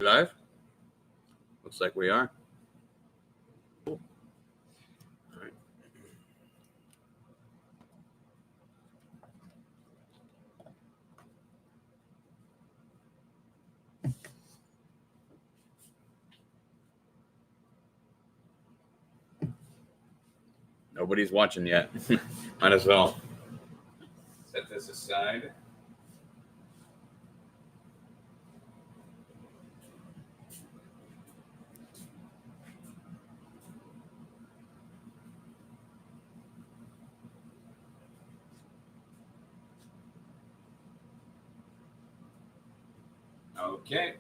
Live? Looks like we are. Cool. All right. Nobody's watching yet. Might as well set this aside. Okay.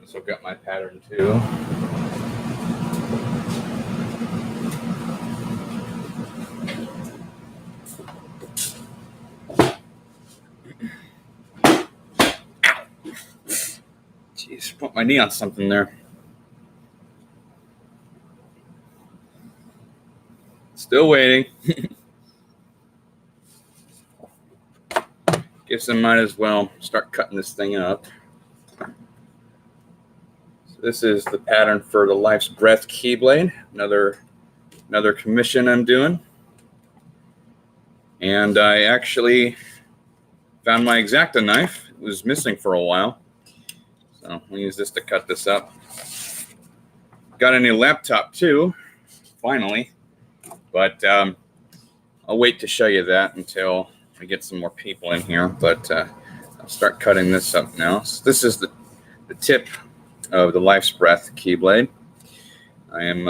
So I've got my pattern too. Jeez, put my knee on something there. Still waiting. Guess I might as well start cutting this thing up. So this is the pattern for the Life's Breath Keyblade. Another commission I'm doing. And I actually found my X-Acto knife. It was missing for a while. So we'll use this to cut this up. Got a new laptop too, finally. But I'll wait to show you that until I get some more people in here. But I'll start cutting this up now. So this is the tip of the Life's Breath Keyblade. I am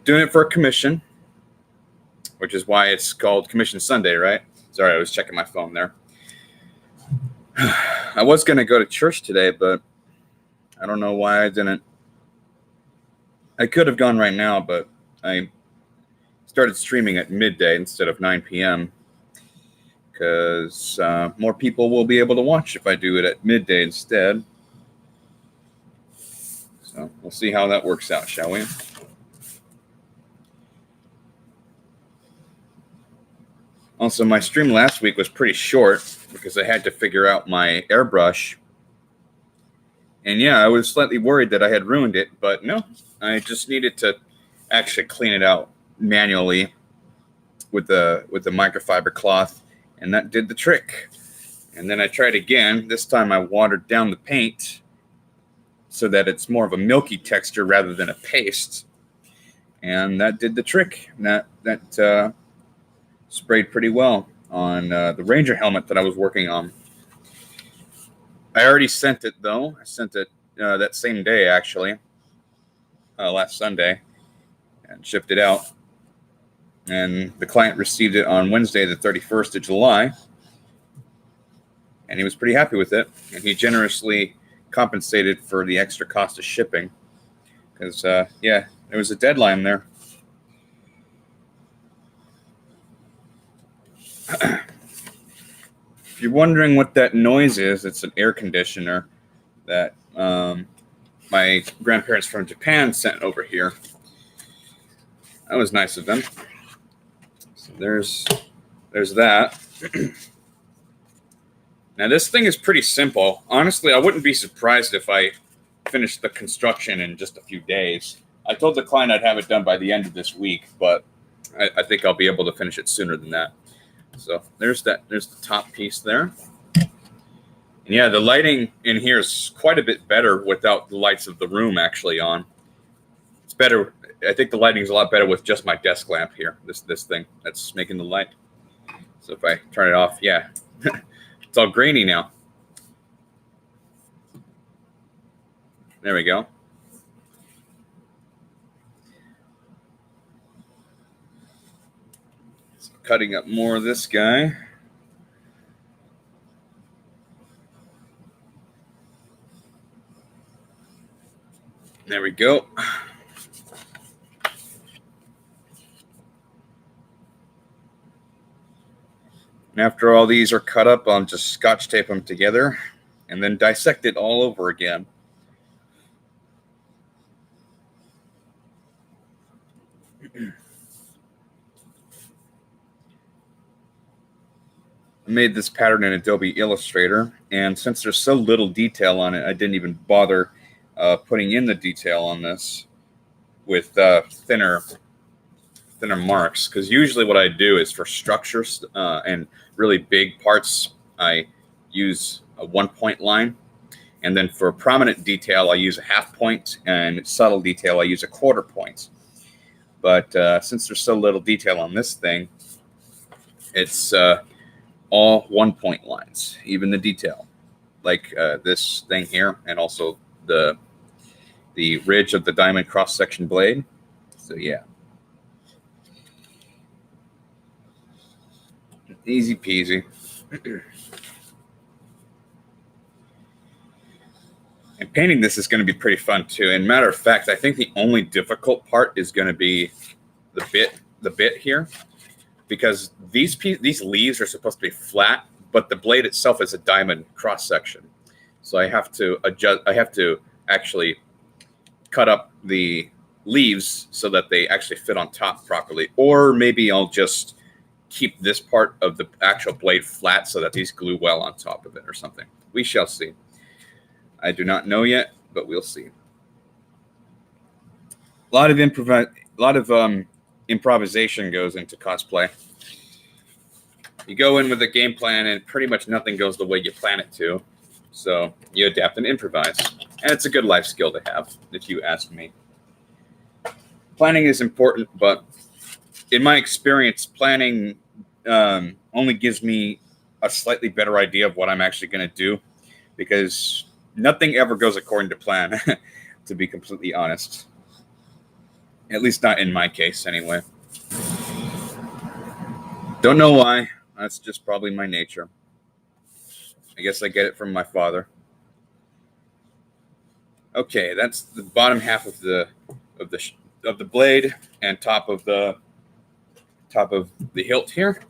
doing it for a commission, which is why it's called Commission Sunday, right? Sorry, I was checking my phone there. I was going to go to church today, but I don't know why I didn't. I could have gone right now, but I started streaming at midday instead of 9 p.m. because more people will be able to watch if I do it at midday instead. So we'll see how that works out, shall we? Also, my stream last week was pretty short because I had to figure out my airbrush. And yeah, I was slightly worried that I had ruined it, but no, I just needed to actually clean it out manually with the microfiber cloth, and that did the trick. And then I tried again. This time I watered down the paint so that it's more of a milky texture rather than a paste. And that did the trick. That sprayed pretty well on the Ranger helmet that I was working on. I already sent it, though. I sent it that same day, actually, last Sunday, and shipped it out. And the client received it on Wednesday, the 31st of July, and he was pretty happy with it. And he generously compensated for the extra cost of shipping because, yeah, there was a deadline there. If you're wondering what that noise is, it's an air conditioner that my grandparents from Japan sent over here. That was nice of them. So there's that. Now this thing is pretty simple. Honestly, I wouldn't be surprised if I finished the construction in just a few days. I told the client I'd have it done by the end of this week, but I think I'll be able to finish it sooner than that. So there's that. There's the top piece there. And yeah, the lighting in here is quite a bit better without the lights of the room actually on. It's better. I think the lighting is a lot better with just my desk lamp here. This thing that's making the light. So if I turn it off, yeah, it's all grainy now. There we go. So cutting up more of this guy. There we go. And after all these are cut up, I'll just scotch tape them together and then dissect it all over again. I made this pattern in Adobe Illustrator, and since there's so little detail on it, I didn't even bother putting in the detail on this with thinner marks, because usually what I do is for structures and really big parts, I use a 1-point line, and then for prominent detail, I use a 1/2 point, and subtle detail, I use a 1/4 point. But since there's so little detail on this thing, it's all 1-point lines, even the detail, like this thing here, and also the ridge of the diamond cross-section blade. So yeah, easy peasy. And painting this is going to be pretty fun too. And matter of fact, I think the only difficult part is going to be the bit here, because these leaves are supposed to be flat, but the blade itself is a diamond cross section. So I have to adjust. I have to actually cut up the leaves so that they actually fit on top properly. Or maybe I'll just keep this part of the actual blade flat so that these glue well on top of it or something. We shall see. I do not know yet, but we'll see. A lot of improvisation goes into cosplay. You go in with a game plan, and pretty much nothing goes the way you plan it to. So you adapt and improvise, and it's a good life skill to have, if you ask me. Planning is important, but in my experience, planning only gives me a slightly better idea of what I'm actually going to do, because nothing ever goes according to plan, to be completely honest. At least not in my case, anyway. Don't know why. That's just probably my nature. I guess I get it from my father. Okay, that's the bottom half of the blade and top of the hilt here.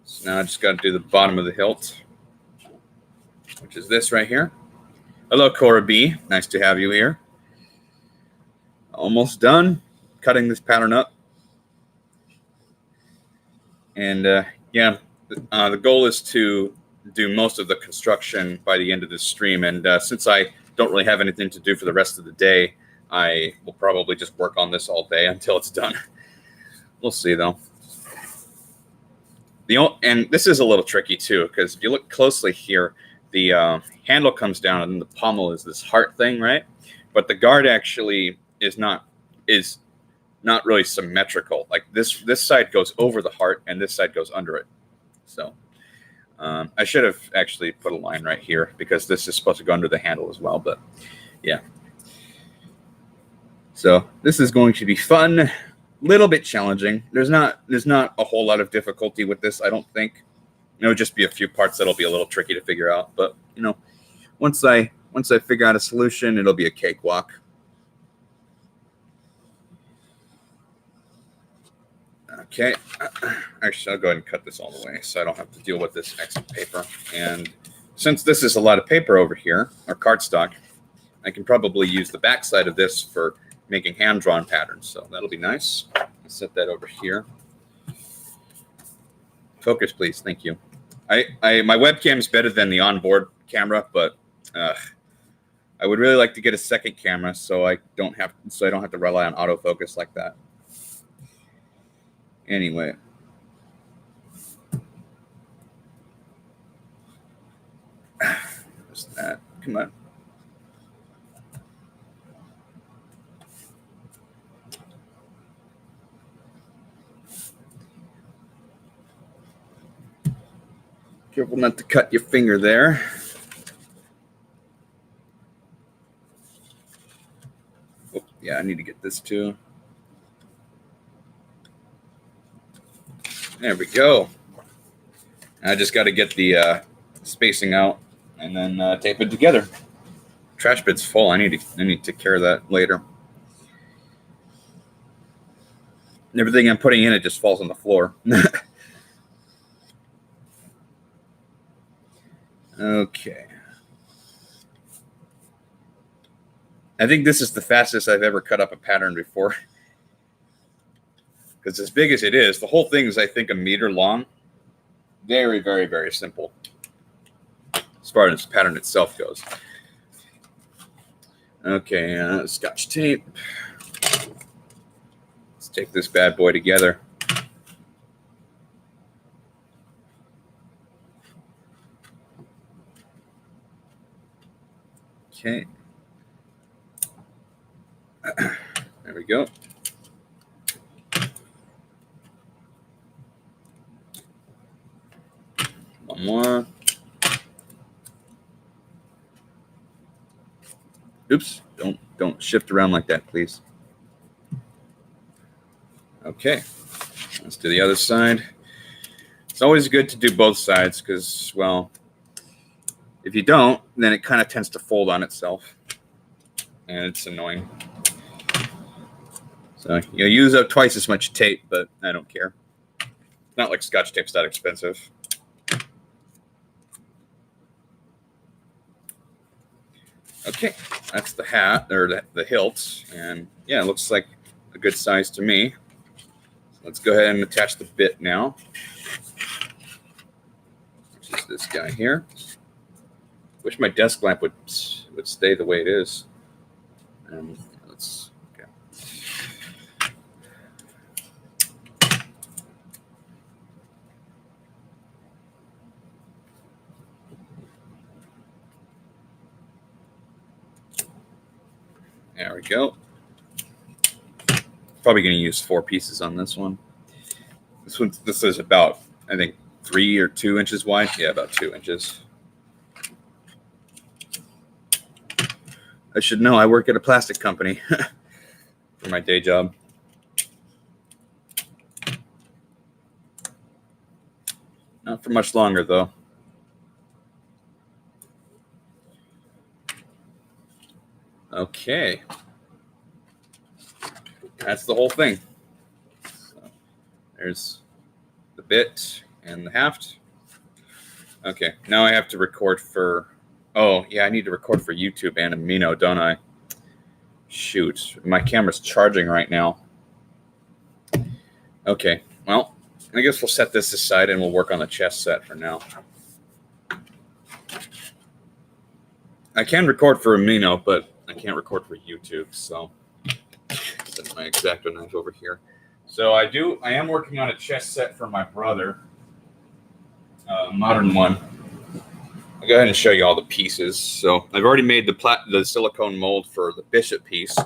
So now I just got to do the bottom of the hilt, which is this right here. Hello, Cora B. Nice to have you here. Almost done cutting this pattern up. And yeah, the goal is to do most of the construction by the end of this stream. And since I don't really have anything to do for the rest of the day, I will probably just work on this all day until it's done. We'll see, though. And this is a little tricky, too, because if you look closely here, the handle comes down and the pommel is this heart thing, right? But the guard actually is not really symmetrical. Like this side goes over the heart and this side goes under it. So I should have actually put a line right here, because this is supposed to go under the handle as well. But yeah. So this is going to be fun. Little bit challenging. There's not a whole lot of difficulty with this, I don't think. It'll just be a few parts that'll be a little tricky to figure out. But once I figure out a solution, it'll be a cakewalk. Okay, actually, I'll go ahead and cut this all the way so I don't have to deal with this extra paper. And since this is a lot of paper over here, or cardstock, I can probably use the back side of this for making hand-drawn patterns. So that'll be nice. I'll set that over here. Focus, please. Thank you. My webcam is better than the onboard camera, but I would really like to get a second camera so I don't have to rely on autofocus like that. Anyway. Just that. Come on. Careful not to cut your finger there. Oh, yeah, I need to get this too. There we go. I just got to get the spacing out and then tape it together. Trash bit's full. I need to take care of that later. And everything I'm putting in it just falls on the floor. Okay. I think this is the fastest I've ever cut up a pattern before. Because as big as it is, the whole thing is, I think, 1 meter long. Very, very, very simple as far as the pattern itself goes. Okay, Scotch tape. Let's take this bad boy together. Okay. There we go. One more. Oops, don't shift around like that, please. Okay, let's do the other side. It's always good to do both sides because, well, if you don't, then it kind of tends to fold on itself, and it's annoying. So you'll use up twice as much tape, but I don't care. Not like Scotch tape's that expensive. Okay, that's the hat, or the hilt, and yeah, it looks like a good size to me. So let's go ahead and attach the bit now, which is this guy here. Wish my desk lamp would stay the way it is. Let's okay. There we go. Probably going to use 4 pieces on this one. This is about, I think, 3 or 2 inches wide. Yeah, about 2 inches. I should know. I work at a plastic company for my day job. Not for much longer, though. Okay. That's the whole thing. So there's the bit and the haft. Okay, now I have to record for... Oh, yeah, I need to record for YouTube and Amino, don't I? Shoot, my camera's charging right now. Okay, well, I guess we'll set this aside and we'll work on the chest set for now. I can record for Amino, but I can't record for YouTube, so that's my X-Acto knife over here. So I am working on a chest set for my brother, a modern one. I'll go ahead and show you all the pieces. So I've already made the silicone mold for the bishop piece.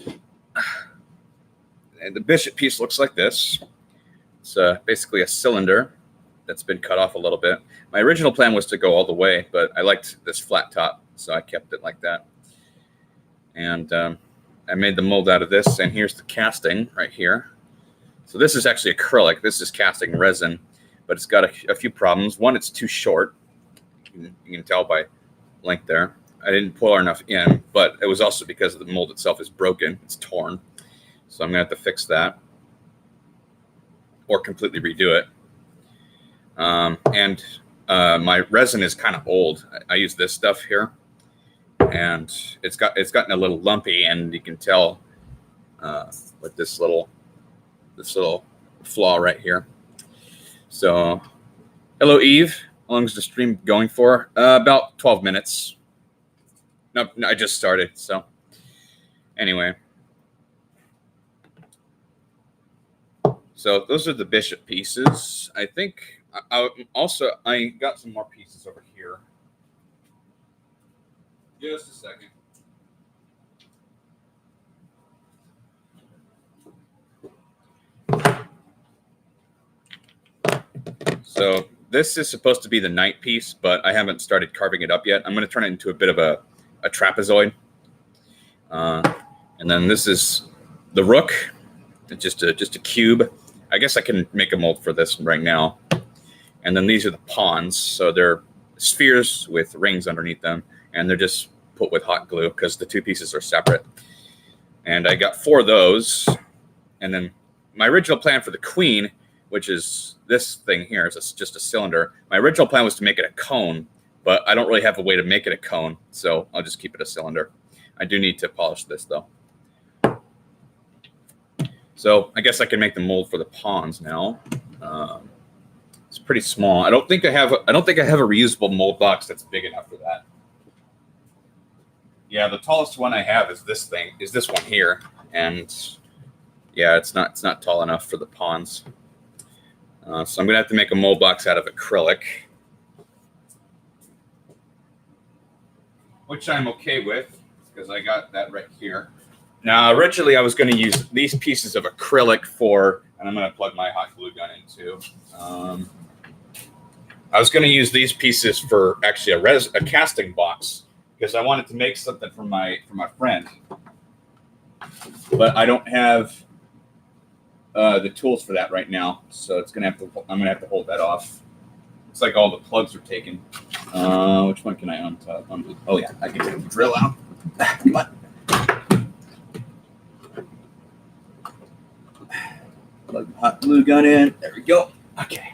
And the bishop piece looks like this. It's basically a cylinder that's been cut off a little bit. My original plan was to go all the way, but I liked this flat top, so I kept it like that. And I made the mold out of this, and here's the casting right here. So this is actually acrylic. This is casting resin, but it's got a few problems. One, it's too short. You can tell by length there. I didn't pull enough in, but it was also because the mold itself is broken. It's torn. So I'm going to have to fix that or completely redo it. My resin is kind of old. I use this stuff here, and it's gotten a little lumpy, and you can tell with this little flaw right here. So, hello, Eve. How long is the stream going for? About 12 minutes. No, I just started. So, anyway. So those are the bishop pieces. I think I got some more pieces over here. Just a second. So this is supposed to be the knight piece, but I haven't started carving it up yet. I'm going to turn it into a bit of a trapezoid. And then this is the rook. It's just a cube. I guess I can make a mold for this right now. And then these are the pawns. So they're spheres with rings underneath them, and they're just put with hot glue because the two pieces are separate. And I got 4 of those. And then my original plan for the queen, which is this thing here, is just a cylinder. My original plan was to make it a cone, but I don't really have a way to make it a cone, so I'll just keep it a cylinder. I do need to polish this, though. So I guess I can make the mold for the pawns now. It's pretty small. I don't think I have a reusable mold box that's big enough for that. Yeah, the tallest one I have is this one here, and yeah, it's not tall enough for the pawns. So I'm gonna have to make a mold box out of acrylic, which I'm okay with because I got that right here. Now, originally I was going to use these pieces of acrylic for, and I'm going to plug my hot glue gun in too. I was going to use these pieces for actually a casting box because I wanted to make something for my friend, but I don't have the tools for that right now, so I'm gonna have to hold that off. It's like all the plugs are taken. Which one can I untap? Oh yeah, I can take the drill out. Come on. Plug the hot glue gun in. There we go. Okay.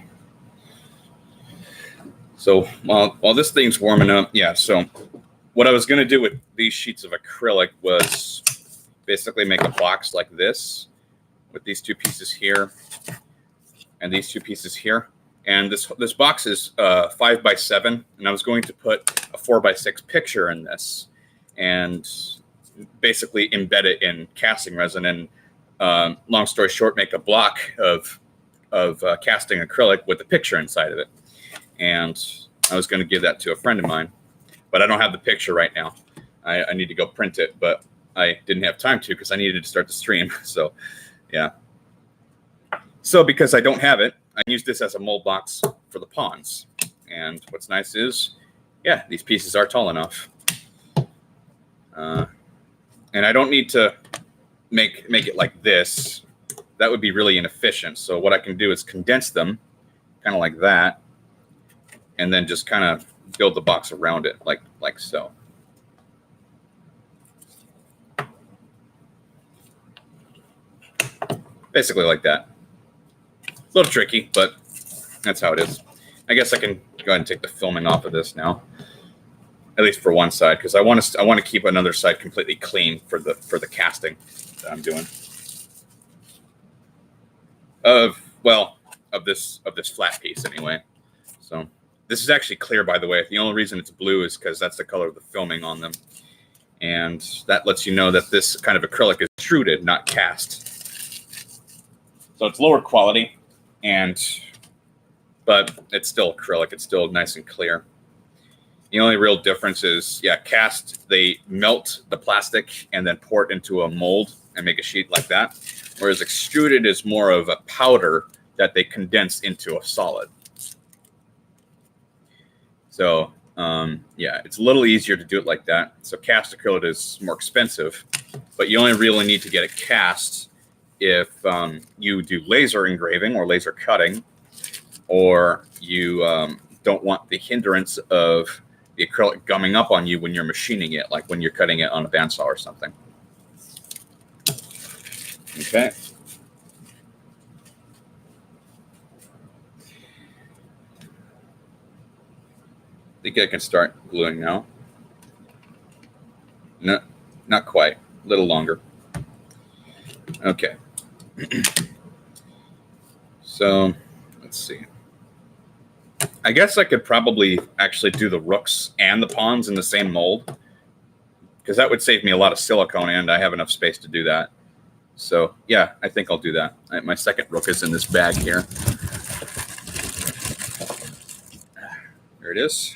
So while this thing's warming up, yeah. So what I was gonna do with these sheets of acrylic was basically make a box like this with these two pieces here and these two pieces here. And this box is 5x7, and I was going to put a 4x6 picture in this and basically embed it in casting resin. And long story short, make a block of casting acrylic with a picture inside of it. And I was going to give that to a friend of mine, but I don't have the picture right now. I need to go print it, but I didn't have time to because I needed to start the stream. So, yeah. So because I don't have it, I use this as a mold box for the pawns. And what's nice is, yeah, these pieces are tall enough. And I don't need to make it like this. That would be really inefficient. So what I can do is condense them kind of like that, and then just kind of build the box around it like so. Basically like that. A little tricky, but that's how it is. I guess I can go ahead and take the filming off of this now, at least for one side, because I want to keep another side completely clean for the casting that I'm doing. Of this flat piece anyway. So this is actually clear, by the way. The only reason it's blue is because that's the color of the filming on them, and that lets you know that this kind of acrylic is extruded, not cast. So it's lower quality, but it's still acrylic. It's still nice and clear. The only real difference is, yeah, cast, they melt the plastic and then pour it into a mold and make a sheet like that. Whereas extruded is more of a powder that they condense into a solid. So, yeah, it's a little easier to do it like that. So cast acrylic is more expensive, but you only really need to get it cast if you do laser engraving or laser cutting, or you don't want the hindrance of the acrylic gumming up on you when you're machining it, like when you're cutting it on a bandsaw or something. Okay. I think I can start gluing now. No, not quite. A little longer. Okay. So let's see. I guess I could probably actually do the rooks and the pawns in the same mold, because that would save me a lot of silicone, and I have enough space to do that. So yeah, I think I'll do that. My second rook is in this bag here. There it is.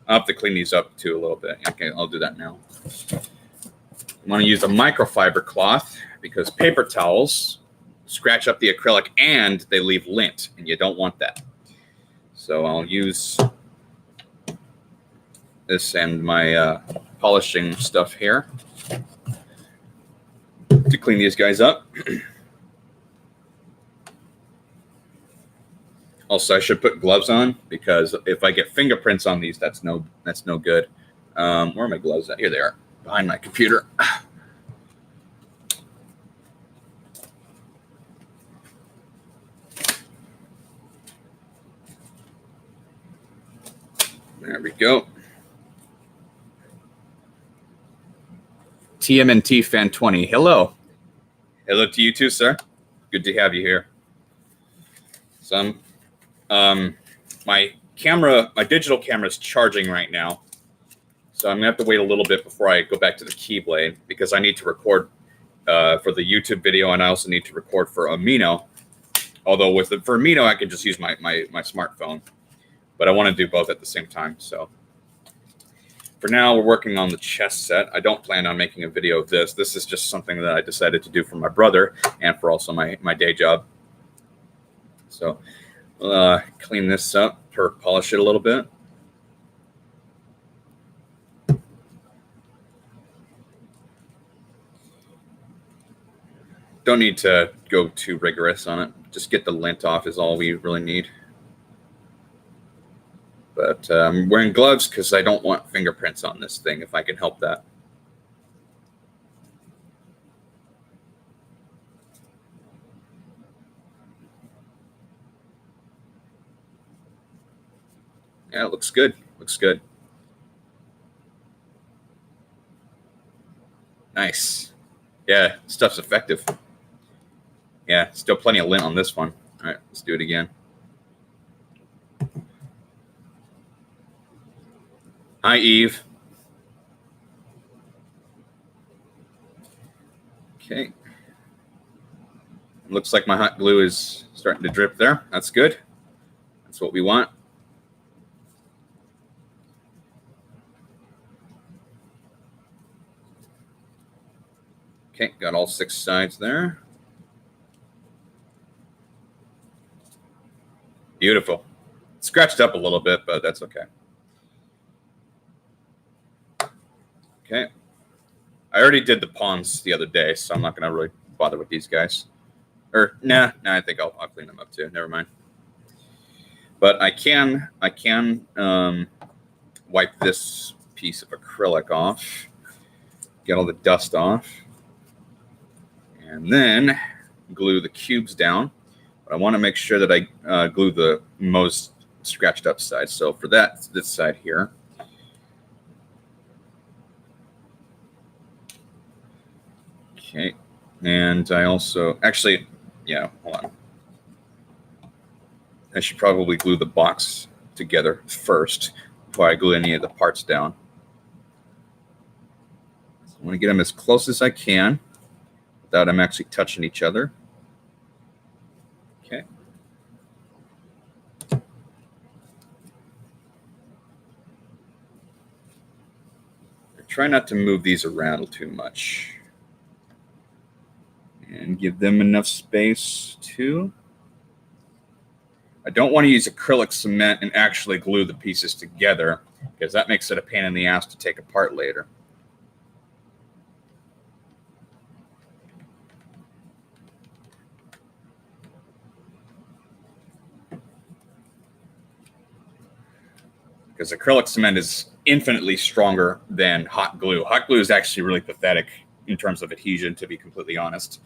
I'll have to clean these up too a little bit. Okay, I'll do that now. I want to use a microfiber cloth because paper towels scratch up the acrylic and they leave lint, and you don't want that. So I'll use this and my polishing stuff here to clean these guys up. Also, I should put gloves on, because if I get fingerprints on these, that's no good. Where are my gloves at? Here they are, behind my computer. There we go. TMNT Fan 20. Hello. Hello to you too, sir. Good to have you here. So My digital camera is charging right now. So I'm going to have to wait a little bit before I go back to the Keyblade because I need to record for the YouTube video, and I also need to record for Amino. Although for Amino, I can just use my smartphone. But I want to do both at the same time. So for now, we're working on the chess set. I don't plan on making a video of this. This is just something that I decided to do for my brother and for also my day job. So clean this up, polish it a little bit. Don't need to go too rigorous on it. Just get the lint off is all we really need. But I'm wearing gloves because I don't want fingerprints on this thing if I can help that. Yeah, it looks good. Looks good. Nice. Yeah, stuff's effective. Yeah, still plenty of lint on this one. All right, let's do it again. Hi, Eve. Okay. Looks like my hot glue is starting to drip there. That's good. That's what we want. Okay, got all 6 sides there. Beautiful. Scratched up a little bit, but that's okay. Okay. I already did the pawns the other day, so I'm not going to really bother with these guys. Or, nah, I think I'll clean them up too. Never mind. But I can wipe this piece of acrylic off, get all the dust off, and then glue the cubes down. But I want to make sure that I glue the most scratched up side. So for that, this side here. Okay, and I also, actually, yeah, hold on. I should probably glue the box together first before I glue any of the parts down. So I want to get them as close as I can without them actually touching each other. Okay. Try not to move these around too much. And give them enough space too. I don't want to use acrylic cement and actually glue the pieces together because that makes it a pain in the ass to take apart later. Because acrylic cement is infinitely stronger than hot glue. Hot glue is actually really pathetic in terms of adhesion, to be completely honest.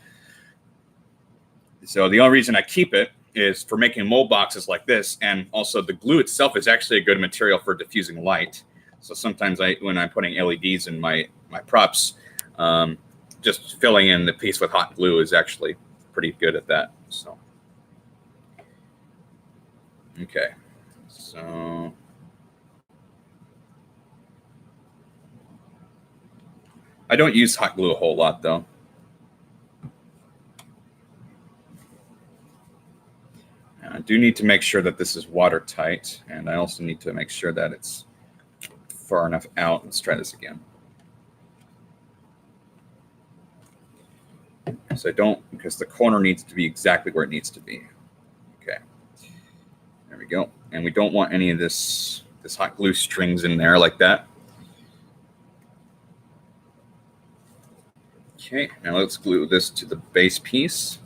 So the only reason I keep it is for making mold boxes like this, and also the glue itself is actually a good material for diffusing light. So sometimes when I'm putting LEDs in my props, just filling in the piece with hot glue is actually pretty good at that. So, okay, so I don't use hot glue a whole lot though. I do need to make sure that this is watertight, and I also need to make sure that it's far enough out. Let's try this again. So because the corner needs to be exactly where it needs to be. Okay, there we go. And we don't want any of this hot glue strings in there like that. Okay, now let's glue this to the base piece.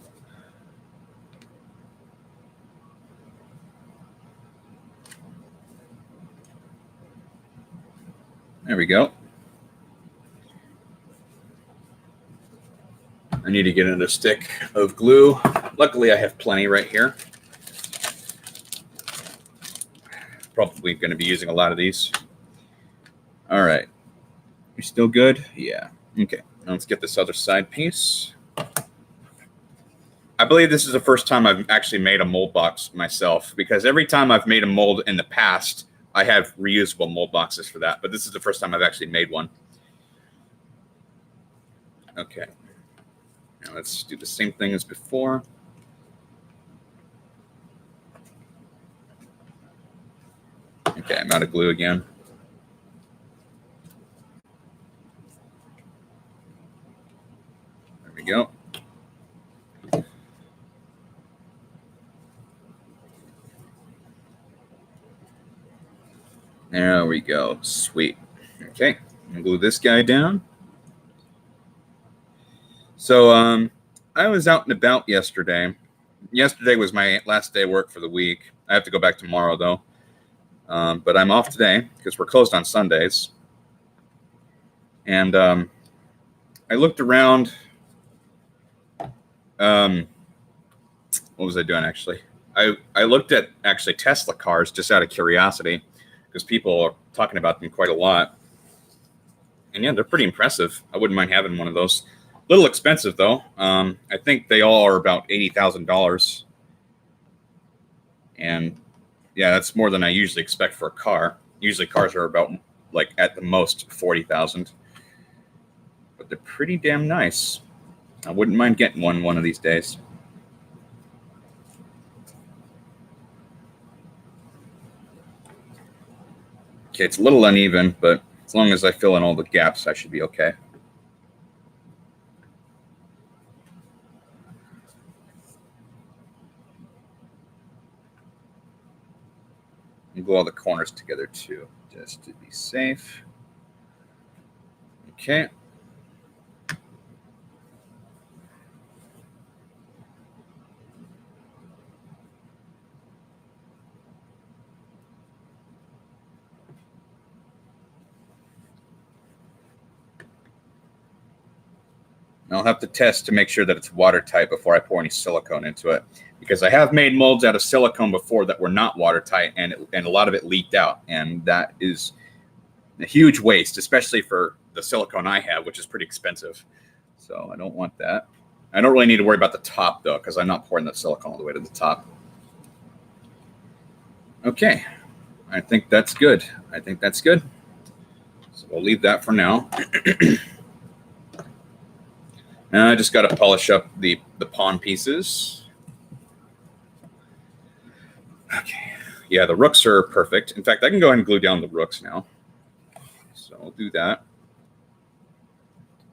There we go. I need to get another stick of glue. Luckily, I have plenty right here. Probably going to be using a lot of these. All right. You still good? Yeah. Okay. Now let's get this other side piece. I believe this is the first time I've actually made a mold box myself, because every time I've made a mold in the past, I have reusable mold boxes for that. But this is the first time I've actually made one. Okay. Now let's do the same thing as before. Okay, I'm out of glue again. There we go. There we go. Sweet. Okay, I'm gonna glue this guy down. So I was out and about yesterday. Yesterday was my last day of work for the week. I have to go back tomorrow though. But I'm off today because we're closed on Sundays. And I looked around. What was I doing actually? I looked at actually Tesla cars just out of curiosity, because people are talking about them quite a lot. And yeah, they're pretty impressive. I wouldn't mind having one of those. A little expensive though. I think they all are about $80,000. And yeah, that's more than I usually expect for a car. Usually cars are about, like, at the most 40,000. But they're pretty damn nice. I wouldn't mind getting one of these days. Okay, it's a little uneven, but as long as I fill in all the gaps, I should be okay. And glue all the corners together too, just to be safe. Okay. I'll have to test to make sure that it's watertight before I pour any silicone into it, because I have made molds out of silicone before that were not watertight, and a lot of it leaked out, and that is a huge waste, especially for the silicone I have, which is pretty expensive. So I don't want that. I don't really need to worry about the top though, because I'm not pouring the silicone all the way to the top. Okay, I think that's good. So we'll leave that for now. Now I just got to polish up the pawn pieces. Okay. Yeah, the rooks are perfect. In fact, I can go ahead and glue down the rooks now. So I'll do that.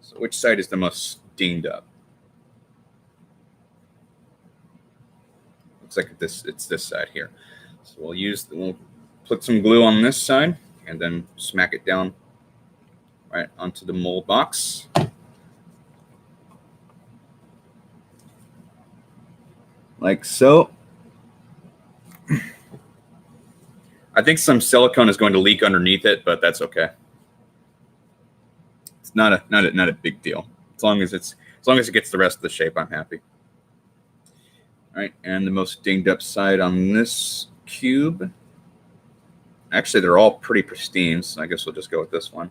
So which side is the most dinged up? Looks like it's this side here. So we'll put some glue on this side and then smack it down right onto the mold box. Like so. I think some silicone is going to leak underneath it, but that's okay. It's not a big deal. As long as it gets the rest of the shape, I'm happy. All right, and the most dinged up side on this cube. Actually, they're all pretty pristine, so I guess we'll just go with this one.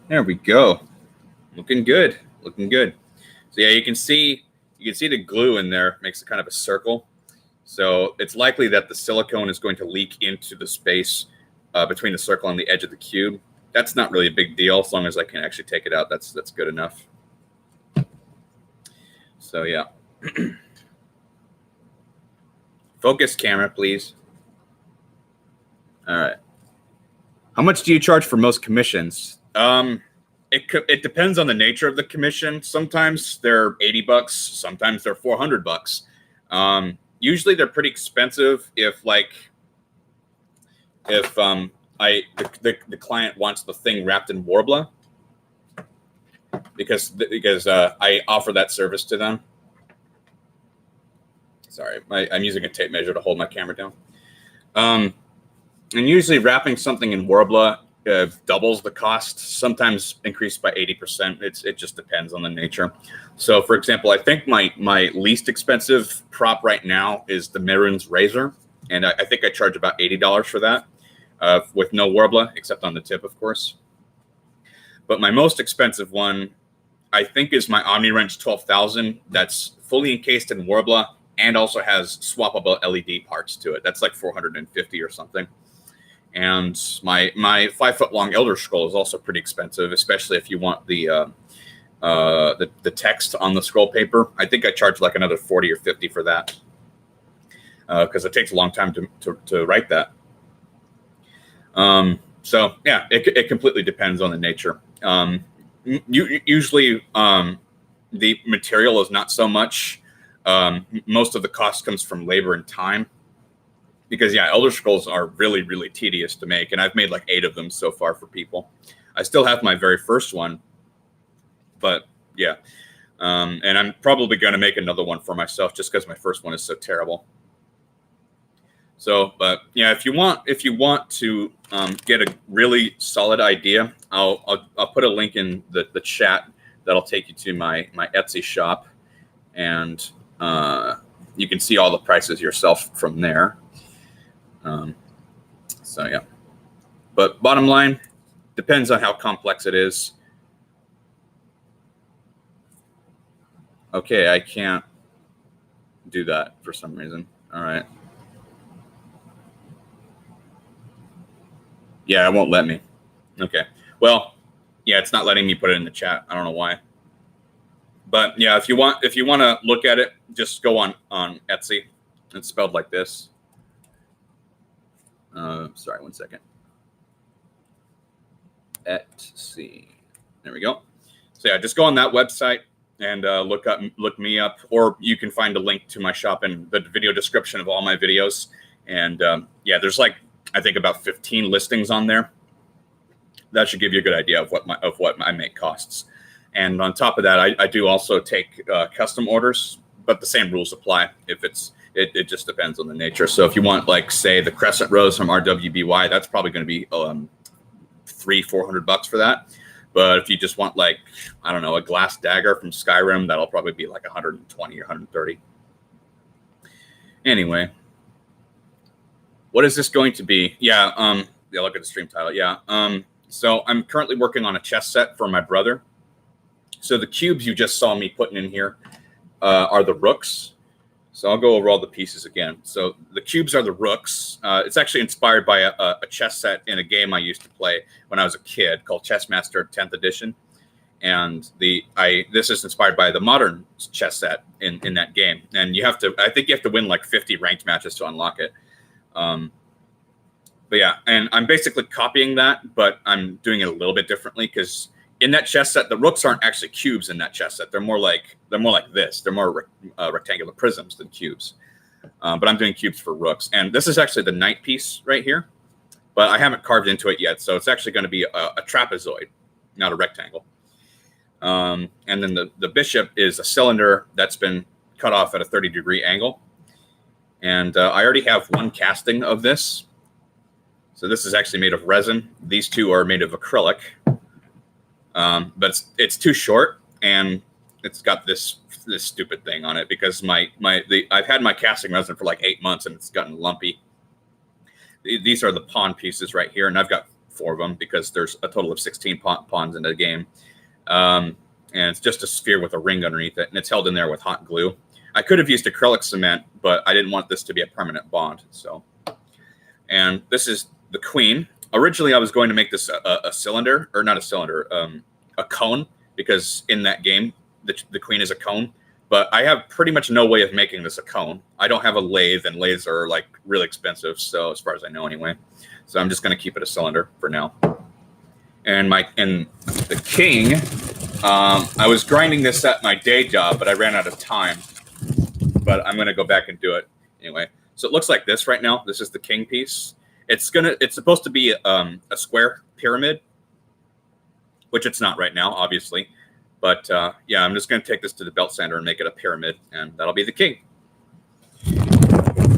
There we go. Looking good. So yeah, you can see the glue in there makes a kind of a circle. So it's likely that the silicone is going to leak into the space between the circle and the edge of the cube. That's not really a big deal as long as I can actually take it out. That's good enough. So yeah. Focus camera, please. All right. How much do you charge for most commissions? It depends on the nature of the commission. Sometimes they're $80, sometimes they're $400. Usually they're pretty expensive if the client wants the thing wrapped in Warbler, because I offer that service to them. Sorry, I'm using a tape measure to hold my camera down. And usually wrapping something in Warbler doubles the cost, sometimes increased by 80%. It just depends on the nature. So, for example, I think my least expensive prop right now is the Mirren's razor, and I think I charge about $80 for that, with no Warbler, except on the tip, of course. But my most expensive one, I think, is my OmniWrench 12,000. That's fully encased in Warbler and also has swappable LED parts to it. That's like 450 or something. And my 5-foot-long Elder Scroll is also pretty expensive, especially if you want the text on the scroll paper. I think I charge like another 40 or 50 for that, because it takes a long time to write that. So yeah, it completely depends on the nature. Usually the material is not so much. Most of the cost comes from labor and time, because yeah, Elder Scrolls are really, really tedious to make, and I've made like 8 of them so far for people. I still have my very first one, but yeah, and I'm probably going to make another one for myself just because my first one is so terrible. So, but yeah, if you want to get a really solid idea, I'll put a link in the chat that'll take you to my Etsy shop, and you can see all the prices yourself from there. So yeah, but bottom line, depends on how complex it is. Okay, I can't do that for some reason. All right. Yeah, it won't let me. Okay. Well, yeah, it's not letting me put it in the chat. I don't know why. But yeah, if you want to look at it, just go on Etsy. It's spelled like this. Sorry, one second. Etsy. There we go. So yeah, just go on that website and look me up, or you can find a link to my shop in the video description of all my videos. And yeah, there's like, I think about 15 listings on there. That should give you a good idea of what my make costs. And on top of that, I do also take custom orders, but the same rules apply. If it just depends on the nature. So if you want, like, say, the Crescent Rose from RWBY, that's probably going to be $300-400 for that. But if you just want, like, I don't know, a glass dagger from Skyrim, that'll probably be like 120 or 130. Anyway, what is this going to be? Yeah, look at the stream title. Yeah, so I'm currently working on a chess set for my brother. So the cubes you just saw me putting in here are the rooks. So I'll go over all the pieces again. So the cubes are the rooks. It's actually inspired by a chess set in a game I used to play when I was a kid called Chessmaster 10th Edition. And this is inspired by the modern chess set in that game. And I think you have to win like 50 ranked matches to unlock it. But yeah, and I'm basically copying that, but I'm doing it a little bit differently, because in that chess set, the rooks aren't actually cubes in that chess set. They're more like this. They're more rectangular prisms than cubes. But I'm doing cubes for rooks. And this is actually the knight piece right here, but I haven't carved into it yet. So it's actually going to be a trapezoid, not a rectangle. And then the bishop is a cylinder that's been cut off at a 30-degree angle. And I already have one casting of this. So this is actually made of resin. These two are made of acrylic. But it's too short, and it's got this stupid thing on it because I've had my casting resin for like 8 months and it's gotten lumpy. These are the pawn pieces right here, and I've got 4 of them because there's a total of 16 pawns in the game. And it's just a sphere with a ring underneath it, and it's held in there with hot glue. I could have used acrylic cement, but I didn't want this to be a permanent bond. So, and this is the queen. Originally, I was going to make this a cylinder, or not a cylinder, a cone, because in that game, the queen is a cone. But I have pretty much no way of making this a cone. I don't have a lathe, and lathes are like really expensive, so as far as I know anyway. So I'm just going to keep it a cylinder for now. And the king, I was grinding this at my day job, but I ran out of time. But I'm going to go back and do it anyway. So it looks like this right now. This is the king piece. It's supposed to be a square pyramid, which it's not right now, obviously. But yeah, I'm just going to take this to the belt sander and make it a pyramid, and that'll be the king.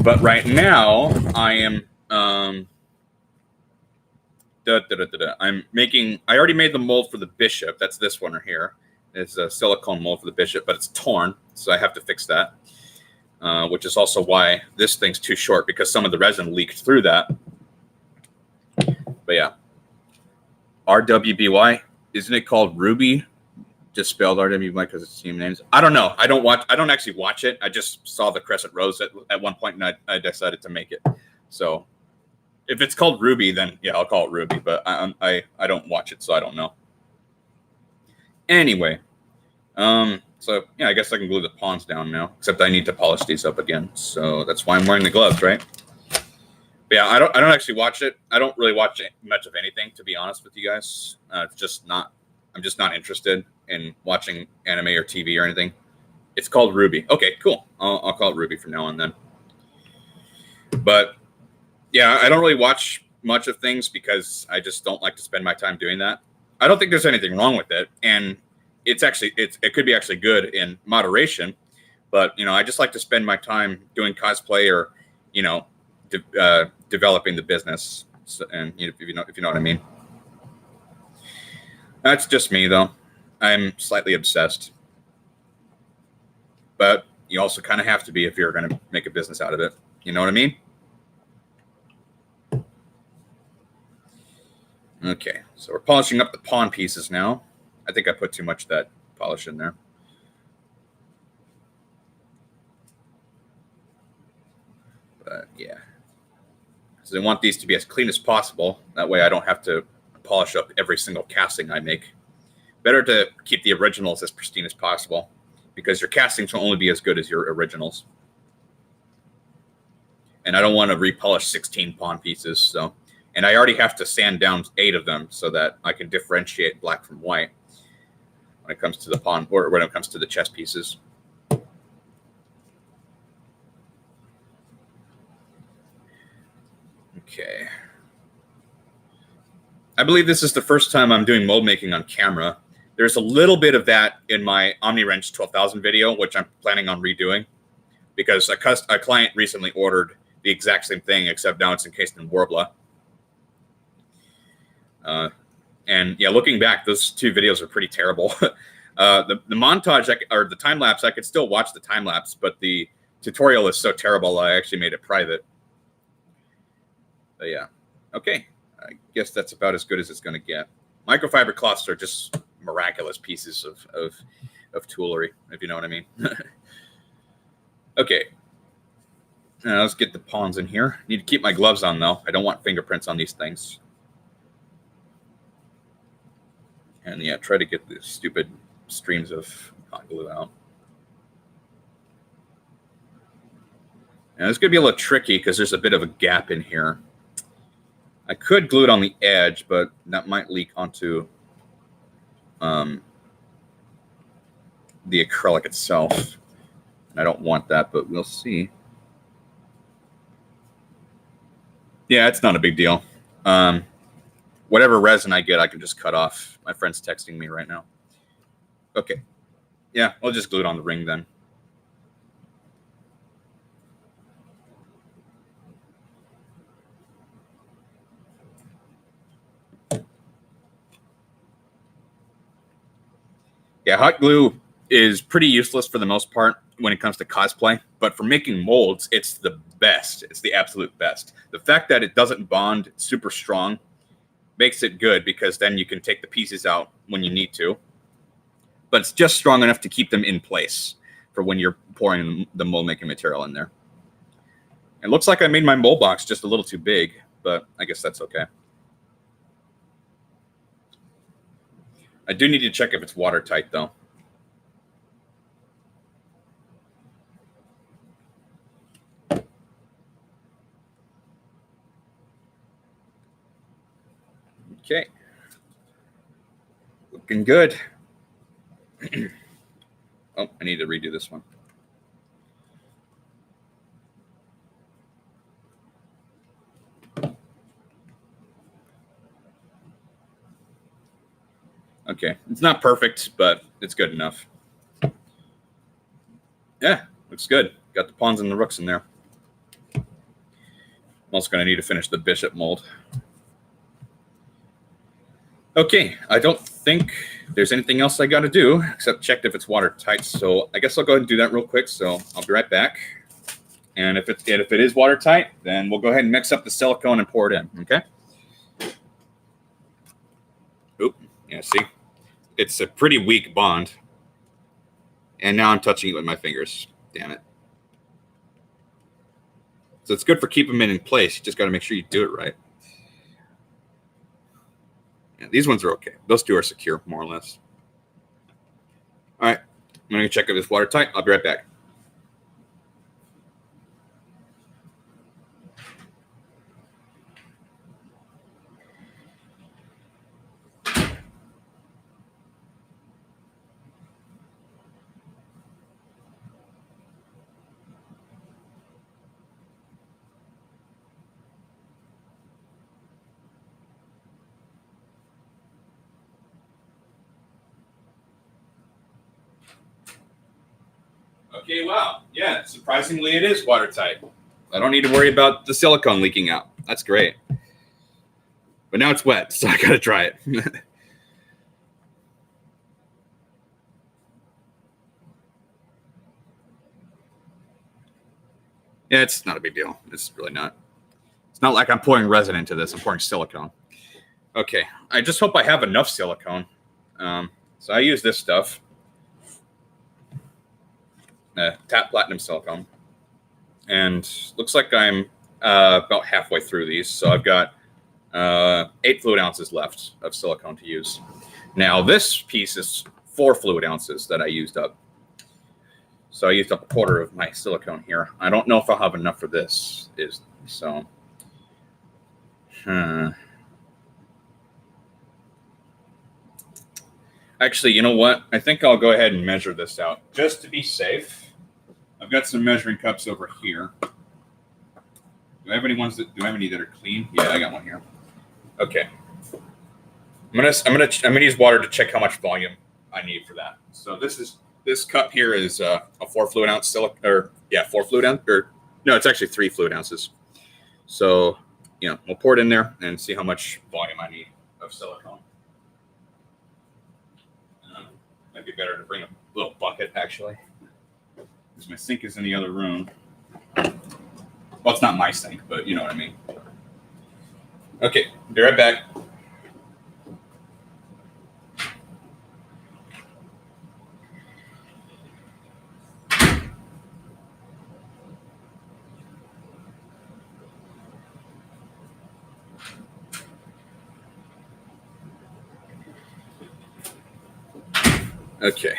But right now, I am I already made the mold for the bishop. That's this one right here. It's a silicone mold for the bishop, but it's torn, so I have to fix that. which is also why this thing's too short, because some of the resin leaked through that. But yeah, RWBY, isn't it called Ruby? Just spelled RWBY because it's team names. I don't know. I don't actually watch it. I just saw the Crescent Rose at one point, and I decided to make it. So if it's called Ruby, then yeah, I'll call it Ruby. But I don't watch it, so I don't know. Anyway, so yeah, I guess I can glue the pawns down now. Except I need to polish these up again. So that's why I'm wearing the gloves, right? But yeah, I don't actually watch it. I don't really watch much of anything, to be honest with you guys. It's just not. I'm just not interested in watching anime or TV or anything. It's called Ruby. Okay, cool. I'll call it Ruby from now on then. But yeah, I don't really watch much of things because I just don't like to spend my time doing that. I don't think there's anything wrong with it, and it could be actually good in moderation. But I just like to spend my time doing cosplay or developing the business. So, and if you know what I mean. That's just me, though. I'm slightly obsessed. But you also kind of have to be if you're going to make a business out of it. You know what I mean? Okay, so we're polishing up the pawn pieces now. I think I put too much of that polish in there. But yeah. So I want these to be as clean as possible. That way I don't have to polish up every single casting I make. Better to keep the originals as pristine as possible, because your castings will only be as good as your originals. And I don't want to repolish 16 pawn pieces, and I already have to sand down 8 of them so that I can differentiate black from white when it comes to the pawn, or when it comes to the chess pieces. Okay. I believe this is the first time I'm doing mold making on camera. There's a little bit of that in my OmniWrench 12,000 video, which I'm planning on redoing, because a client recently ordered the exact same thing, except now it's encased in Worbla. And yeah, looking back, those 2 videos are pretty terrible. The montage, or the time lapse, I could still watch the time lapse, but the tutorial is so terrible, I actually made it private. But yeah, okay. I guess that's about as good as it's going to get. Microfiber cloths are just miraculous pieces of toolery, if you know what I mean. Okay. Now let's get the pawns in here. Need to keep my gloves on, though. I don't want fingerprints on these things. And yeah, try to get the stupid streams of hot glue out. Now this is going to be a little tricky because there's a bit of a gap in here. I could glue it on the edge, but that might leak onto the acrylic itself. And I don't want that, but we'll see. Yeah, it's not a big deal. Whatever resin I get, I can just cut off. My friend's texting me right now. Okay. Yeah, I'll just glue it on the ring then. Yeah, hot glue is pretty useless for the most part when it comes to cosplay, but for making molds, it's the best. It's the absolute best. The fact that it doesn't bond super strong makes it good, because then you can take the pieces out when you need to, but it's just strong enough to keep them in place for when you're pouring the mold making material in there. It looks like I made my mold box just a little too big, but I guess that's okay. I do need to check if it's watertight, though. Okay. Looking good. Oh, I need to redo this one. Okay, it's not perfect, but it's good enough. Yeah, looks good. Got the pawns and the rooks in there. I'm also going to need to finish the bishop mold. Okay, I don't think there's anything else I got to do except check if it's watertight. So I guess I'll go ahead and do that real quick. So I'll be right back. And if it is watertight, then we'll go ahead and mix up the silicone and pour it in. Okay. Oop. Yeah. See, it's a pretty weak bond. And now I'm touching it with my fingers. Damn it. So it's good for keeping them in place. You just got to make sure you do it right. Yeah, these ones are okay. Those two are secure, more or less. All right. I'm going to check if it's watertight. I'll be right back. Okay, wow. Yeah, surprisingly, it is watertight. I don't need to worry about the silicone leaking out. That's great. But now it's wet, so I got to try it. Yeah, it's not a big deal. It's really not. It's not like I'm pouring resin into this. I'm pouring silicone. Okay, I just hope I have enough silicone. So I use this stuff. Tap platinum silicone. And looks like I'm about halfway through these. So I've got 8 fluid ounces left of silicone to use. Now this piece is 4 fluid ounces that I used up. So I used up a quarter of my silicone here. I don't know if I'll have enough for this. Actually, you know what? I think I'll go ahead and measure this out just to be safe. I've got some measuring cups over here. Do I have any that are clean? Yeah, I got one here. Okay. I'm gonna use water to check how much volume I need for that. So this cup here is a 4 fluid ounce 4 fluid ounce, no, it's actually 3 fluid ounces. So, we'll pour it in there and see how much volume I need of silicone. Might be better to bring a little bucket, actually, because my sink is in the other room. Well, it's not my sink, but you know what I mean. Okay, be right back. Okay.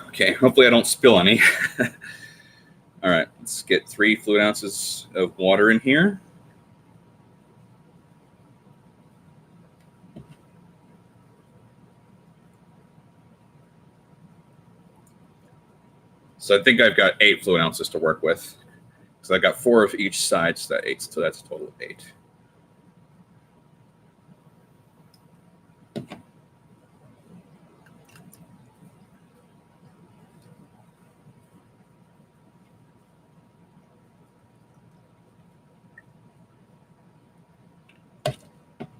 Okay, hopefully I don't spill any. All right, let's get 3 fluid ounces of water in here. So I think I've got 8 fluid ounces to work with. So I got 4 of each side, so that's a total of 8.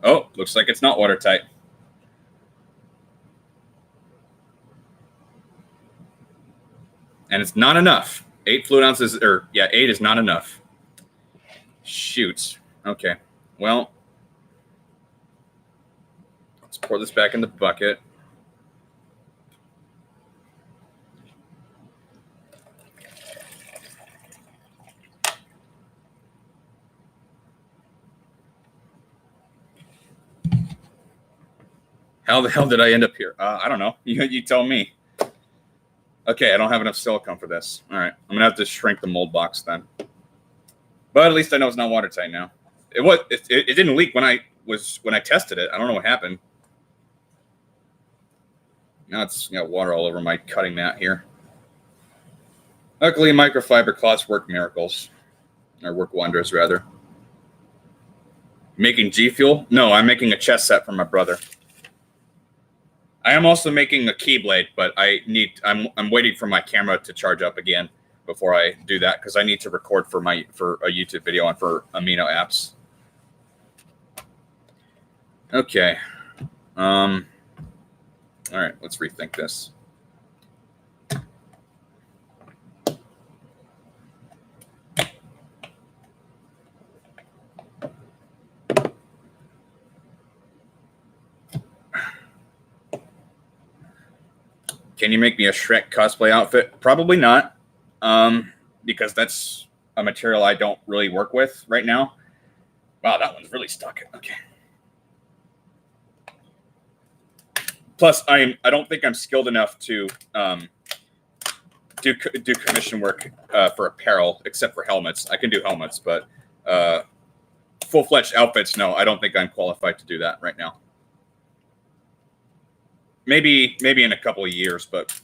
Oh, looks like it's not watertight. And it's not enough. 8 fluid ounces, 8 is not enough. Shoot. Okay. Well, let's pour this back in the bucket. How the hell did I end up here? I don't know. You tell me. Okay, I don't have enough silicone for this. All right, I'm gonna have to shrink the mold box then. But at least I know it's not watertight now. It didn't leak when I tested it. I don't know what happened. Now it's got water all over my cutting mat here. Luckily, microfiber cloths work miracles, or work wonders rather. Making G Fuel? No, I'm making a chess set for my brother. I am also making a Keyblade, but I'm waiting for my camera to charge up again before I do that because I need to record for a YouTube video and for amino apps. Okay. All right, let's rethink this. Can you make me a Shrek cosplay outfit? Probably not, because that's a material I don't really work with right now. Wow, that one's really stuck. Okay. Plus, I don't think I'm skilled enough to do commission work for apparel, except for helmets. I can do helmets, but full-fledged outfits, no, I don't think I'm qualified to do that right now. Maybe in a couple of years, but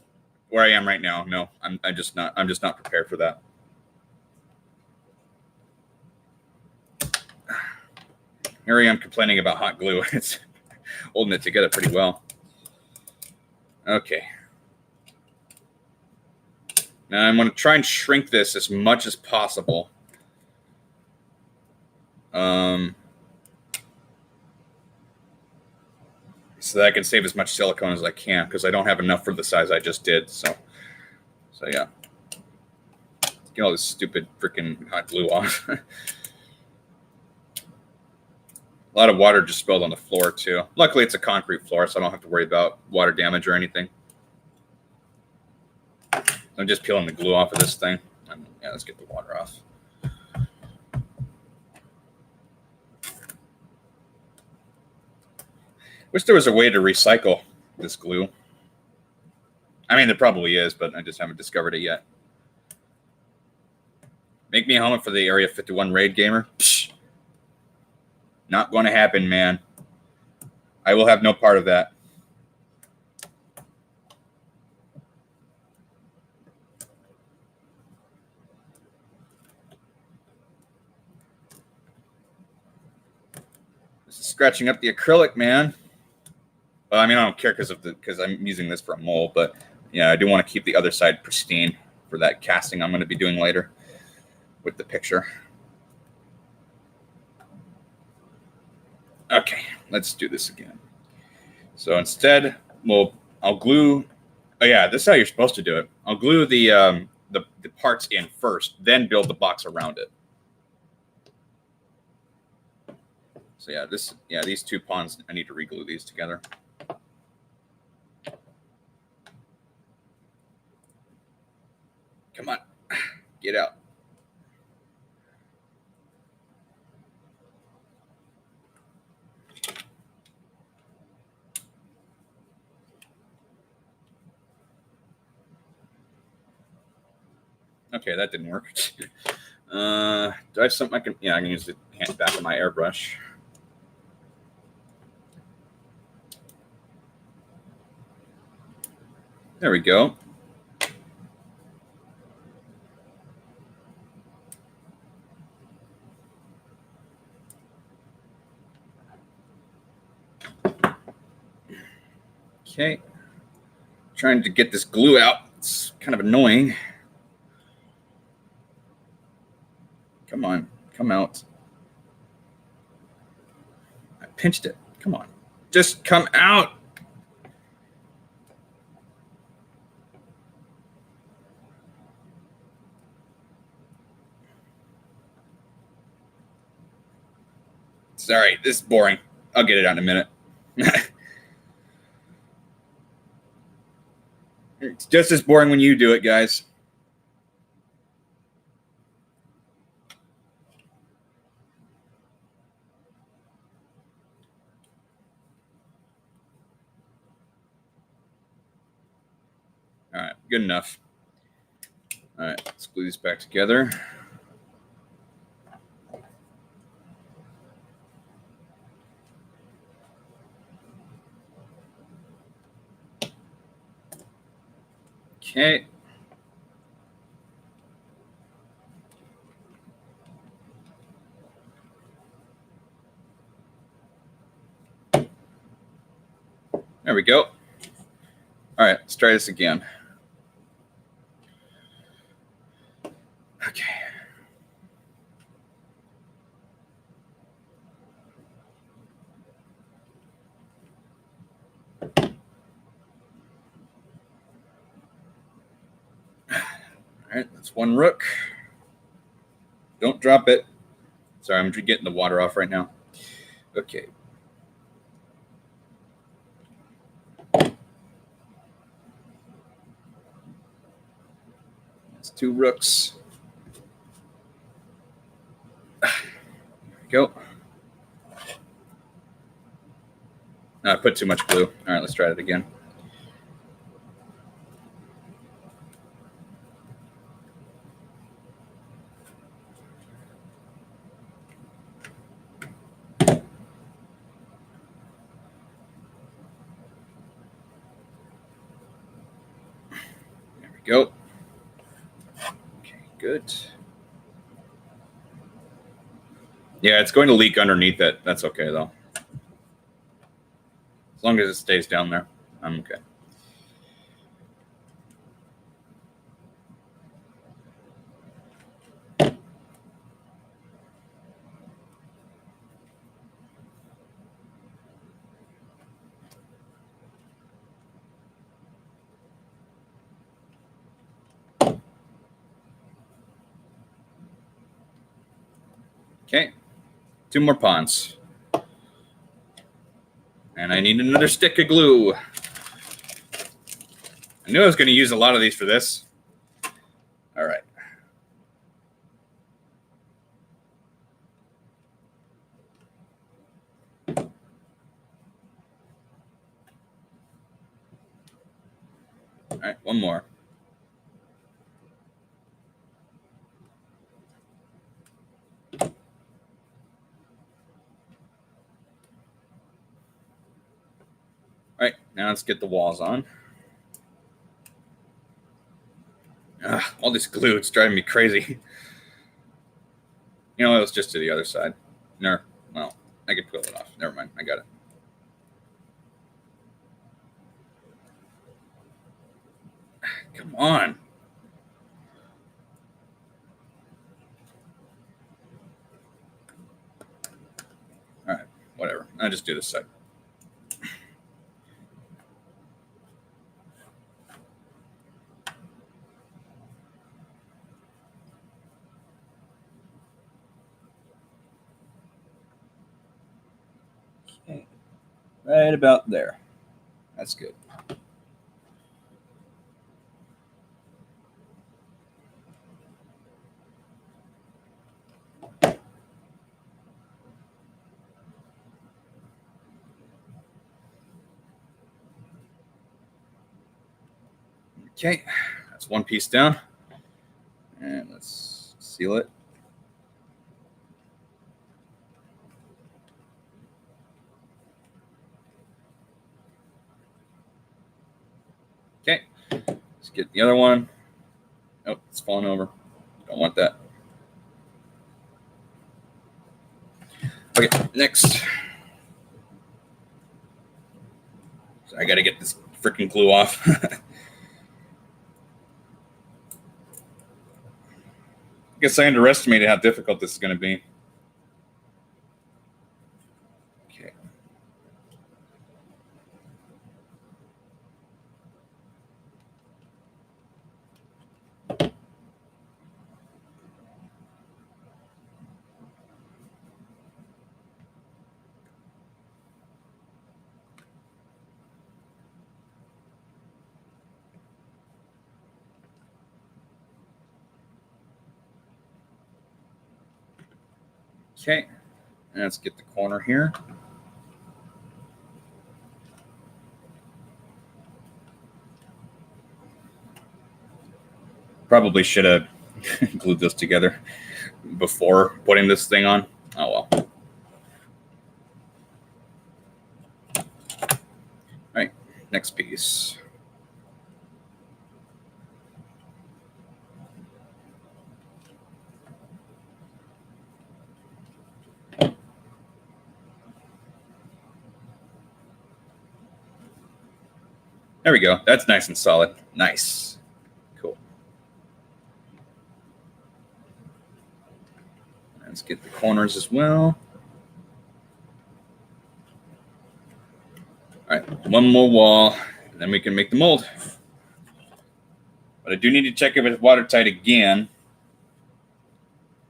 where I am right now, no, I'm just not prepared for that. Here I am complaining about hot glue. It's holding it together pretty well. Okay. Now I'm going to try and shrink this as much as possible. So that I can save as much silicone as I can, because I don't have enough for the size I just did. So yeah. Get all this stupid freaking hot glue off. A lot of water just spilled on the floor too. Luckily, it's a concrete floor, so I don't have to worry about water damage or anything. I'm just peeling the glue off of this thing. Yeah, let's get the water off. Wish there was a way to recycle this glue. I mean, there probably is, but I just haven't discovered it yet. Make me a helmet for the Area 51 raid gamer? Psh, not going to happen, man. I will have no part of that. This is scratching up the acrylic, man. Well, I mean, I don't care because I'm using this for a mold, but yeah, I do want to keep the other side pristine for that casting I'm going to be doing later with the picture. Okay, let's do this again. So instead, I'll glue. Oh yeah, this is how you're supposed to do it. I'll glue the parts in first, then build the box around it. So yeah, these two pawns, I need to reglue these together. Come on, get out. Okay, that didn't work. Do I have something I can? Yeah, I can use the back of my airbrush. There we go. Okay. Trying to get this glue out. It's kind of annoying. Come on, come out. I pinched it. Come on. Just come out. Sorry, this is boring. I'll get it out in a minute. It's just as boring when you do it, guys. All right, good enough. All right, let's glue these back together. Okay. There we go. All right, let's try this again. Okay. All right, that's one rook. Don't drop it. Sorry, I'm getting the water off right now. Okay. That's two rooks. There we go. No, I put too much glue. All right, let's try it again. There we go. Okay, good. Yeah, it's going to leak underneath it. That's okay, though. As long as it stays down there, I'm okay. Okay, two more pawns. And I need another stick of glue. I knew I was going to use a lot of these for this. All right. All right, one more. All right, now let's get the walls on. Ugh, all this glue, it's driving me crazy. You know, let's just to the other side. No, well, I could peel it off. Never mind, I got it. Come on. All right, whatever. I'll just do this side. Okay, right about there. That's good. Okay, that's one piece down. And let's seal it. Okay, let's get the other one. Oh, it's falling over. Don't want that. Okay, next. So I got to get this freaking glue off. I guess I underestimated how difficult this is going to be. Okay. Okay, let's get the corner here. Probably should have glued this together before putting this thing on. Oh well. All right, next piece. There we go. That's nice and solid. Nice. Cool. Let's get the corners as well. All right, one more wall, and then we can make the mold. But I do need to check if it's watertight again,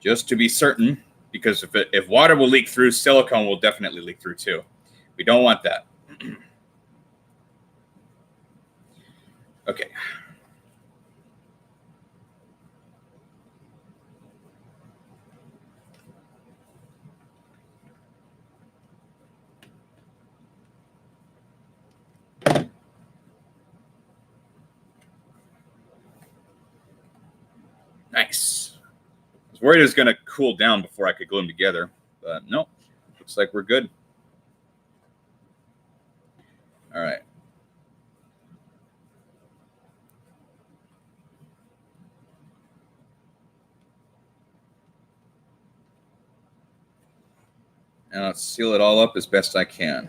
just to be certain, because if water will leak through, silicone will definitely leak through too. We don't want that. Okay. Nice. I was worried it was going to cool down before I could glue them together, but no, looks like we're good. All right. Now let's seal it all up as best I can.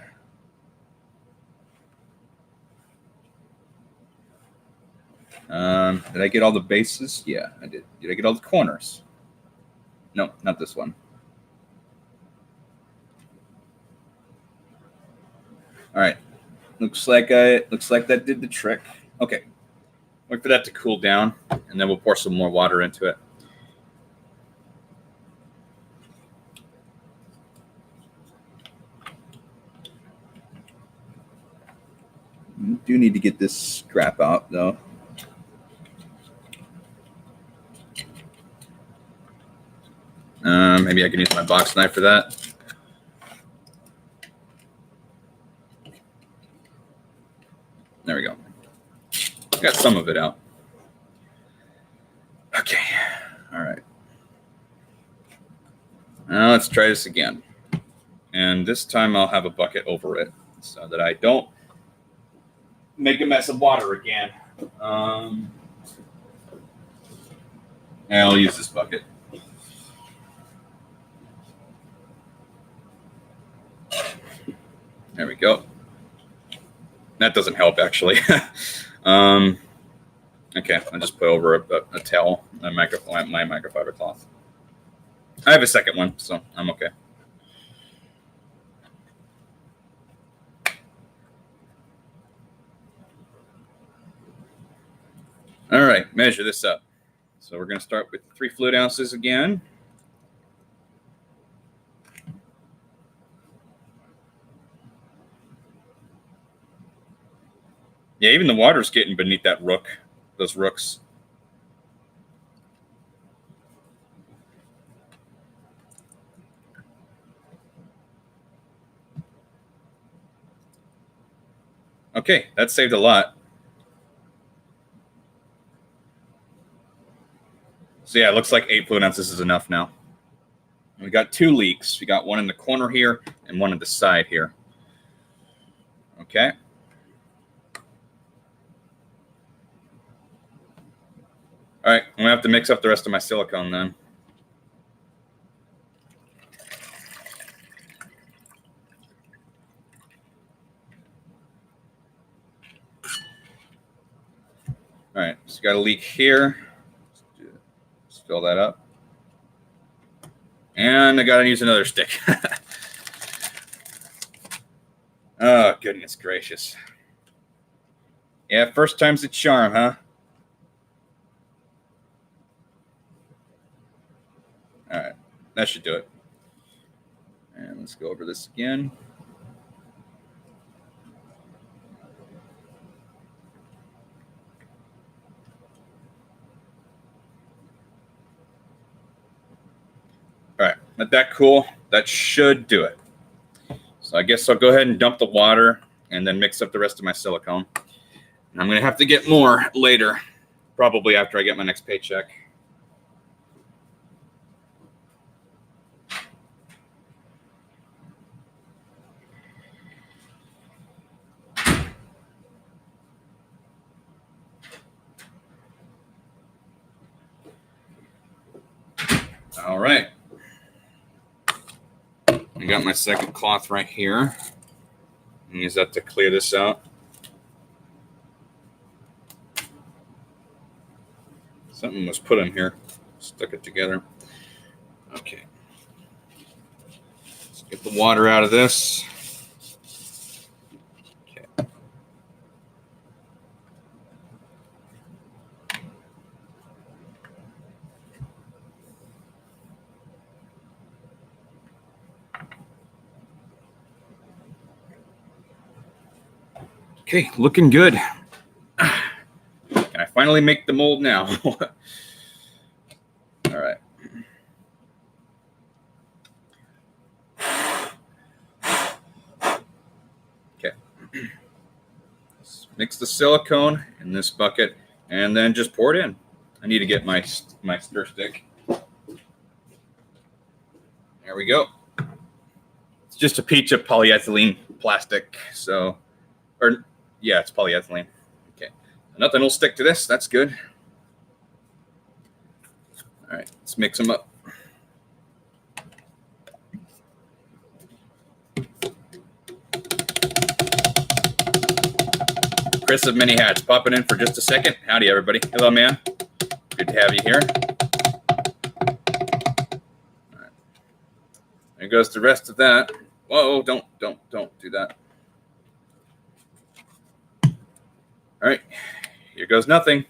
Did I get all the bases? Yeah, I did. Did I get all the corners? No, not this one. All right. Looks like that did the trick. Okay. Wait for that to cool down, and then we'll pour some more water into it. You do need to get this scrap out, though. Maybe I can use my box knife for that. There we go. Got some of it out. Okay. All right. Now let's try this again. And this time I'll have a bucket over it so that I don't make a mess of water again. I'll use this bucket. There we go. That doesn't help, actually. Okay, I'll just put over a towel, my microfiber cloth. I have a second one, so I'm okay. All right, measure this up. So we're going to start with 3 fluid ounces again. Yeah, even the water's getting beneath that rook, those rooks. Okay, that saved a lot. So yeah, it looks like 8 fluid ounces is enough now. We got 2 leaks. We got one in the corner here and one on the side here. Okay. All right, I'm going to have to mix up the rest of my silicone then. All right, so got a leak here. Let's fill that up. And I got to use another stick. Oh, goodness gracious. Yeah, first time's a charm, huh? All right, that should do it. And let's go over this again. All right, let that cool. That should do it. So I guess I'll go ahead and dump the water and then mix up the rest of my silicone. And I'm going to have to get more later, probably after I get my next paycheck. All right. I got my second cloth right here. Use that to clear this out. Something was put in here. Stuck it together. Okay. Let's get the water out of this. Okay. Okay, looking good. Can I finally make the mold now? All right. Okay. Let's mix the silicone in this bucket and then just pour it in. I need to get my stir stick. There we go. It's just a piece of polyethylene plastic. So, yeah, it's polyethylene. Okay. Nothing will stick to this. That's good. All right, let's mix them up. Chris of Many Hats popping in for just a second. Howdy, everybody. Hello, man. Good to have you here. All right. There goes the rest of that. Whoa, don't do that. All right, here goes nothing.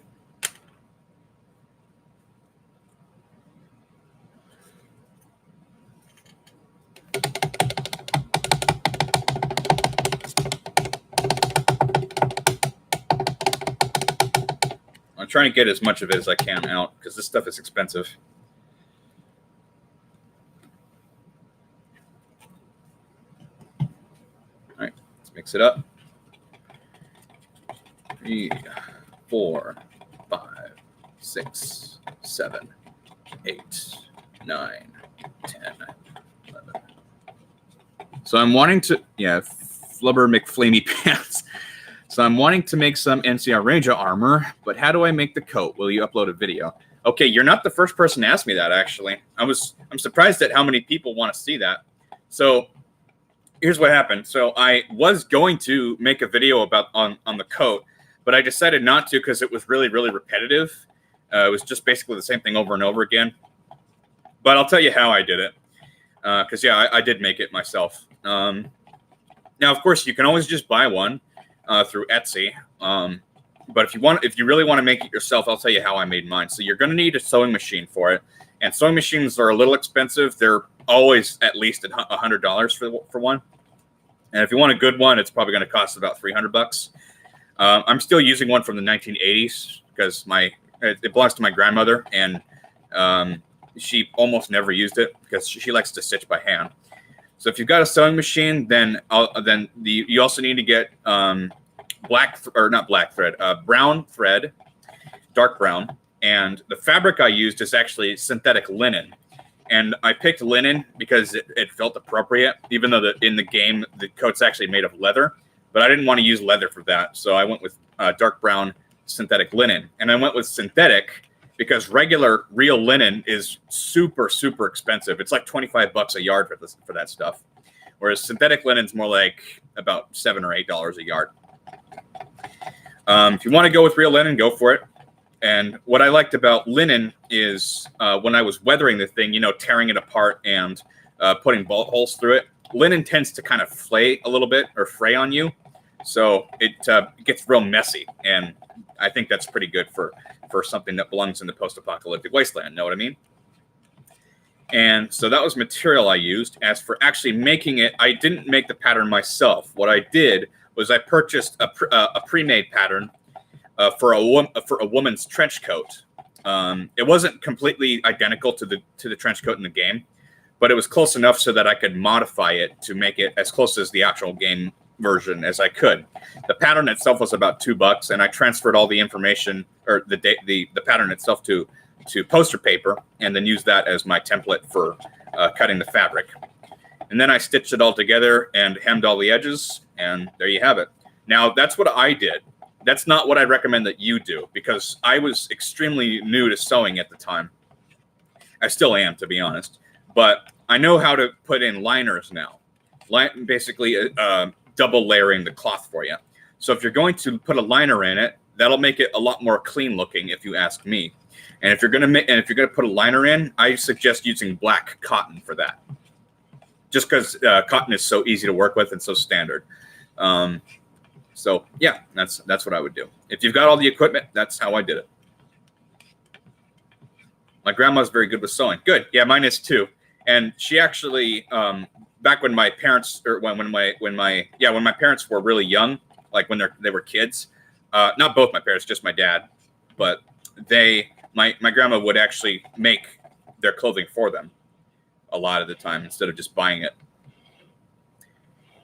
I'm trying to get as much of it as I can out because this stuff is expensive. All right, let's mix it up. 3, 4, 5, 6, 7, 8, 9, 10, 11. So I'm wanting to, yeah, Flubber McFlamey Pants. So I'm wanting to make some NCR Ranger armor, but how do I make the coat? Will you upload a video? Okay, you're not the first person to ask me that, actually. I'm surprised at how many people want to see that. So here's what happened. So I was going to make a video about on the coat, but I decided not to because it was really, really repetitive. It was just basically the same thing over and over again. But I'll tell you how I did it. Because, yeah, I did make it myself. Now, of course, you can always just buy one through Etsy. But if you really want to make it yourself, I'll tell you how I made mine. So you're going to need a sewing machine for it. And sewing machines are a little expensive. They're always at least $100 for one. And if you want a good one, it's probably going to cost about $300. I'm still using one from the 1980s because it belongs to my grandmother, and she almost never used it because she likes to stitch by hand. So if you've got a sewing machine, then you also need to get brown thread, dark brown, and the fabric I used is actually synthetic linen. And I picked linen because it felt appropriate, even though in the game the coat's actually made of leather. But I didn't want to use leather for that, so I went with dark brown synthetic linen. And I went with synthetic because regular real linen is super, super expensive. It's like $25 a yard for that stuff, whereas synthetic linen's more like about $7 or $8 a yard. If you want to go with real linen, go for it. And what I liked about linen is when I was weathering the thing, tearing it apart and putting bullet holes through it, linen tends to kind of flay a little bit or fray on you. So it gets real messy. And I think that's pretty good for something that belongs in the post-apocalyptic wasteland. Know what I mean? And so that was material I used. As for actually making it, I didn't make the pattern myself. What I did was I purchased a pre-made pattern for a woman's trench coat. It wasn't completely identical to the trench coat in the game, but it was close enough so that I could modify it to make it as close as the actual game version as I could. The pattern itself was about $2, and I transferred all the information or the pattern itself to poster paper, and then used that as my template for cutting the fabric. And then I stitched it all together and hemmed all the edges, and there you have it. Now, that's what I did. That's not what I recommend that you do, because I was extremely new to sewing at the time. I still am, to be honest. But I know how to put in liners now. Basically, double layering the cloth for you. So if you're going to put a liner in it, that'll make it a lot more clean looking, if you ask me. And if you're gonna put a liner in, I suggest using black cotton for that. Just because cotton is so easy to work with and so standard. So yeah, that's what I would do. If you've got all the equipment, that's how I did it. My grandma's very good with sewing. Good, yeah, mine is too. And she actually, back when my parents, or when my parents were really young, like when they were kids. Not both my parents, just my dad. But my grandma would actually make their clothing for them a lot of the time instead of just buying it.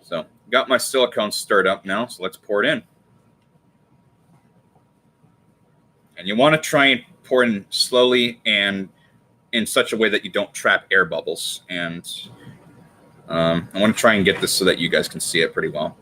So got my silicone stirred up now, so let's pour it in. And you want to try and pour in slowly and in such a way that you don't trap air bubbles. And I want to try and get this so that you guys can see it pretty well.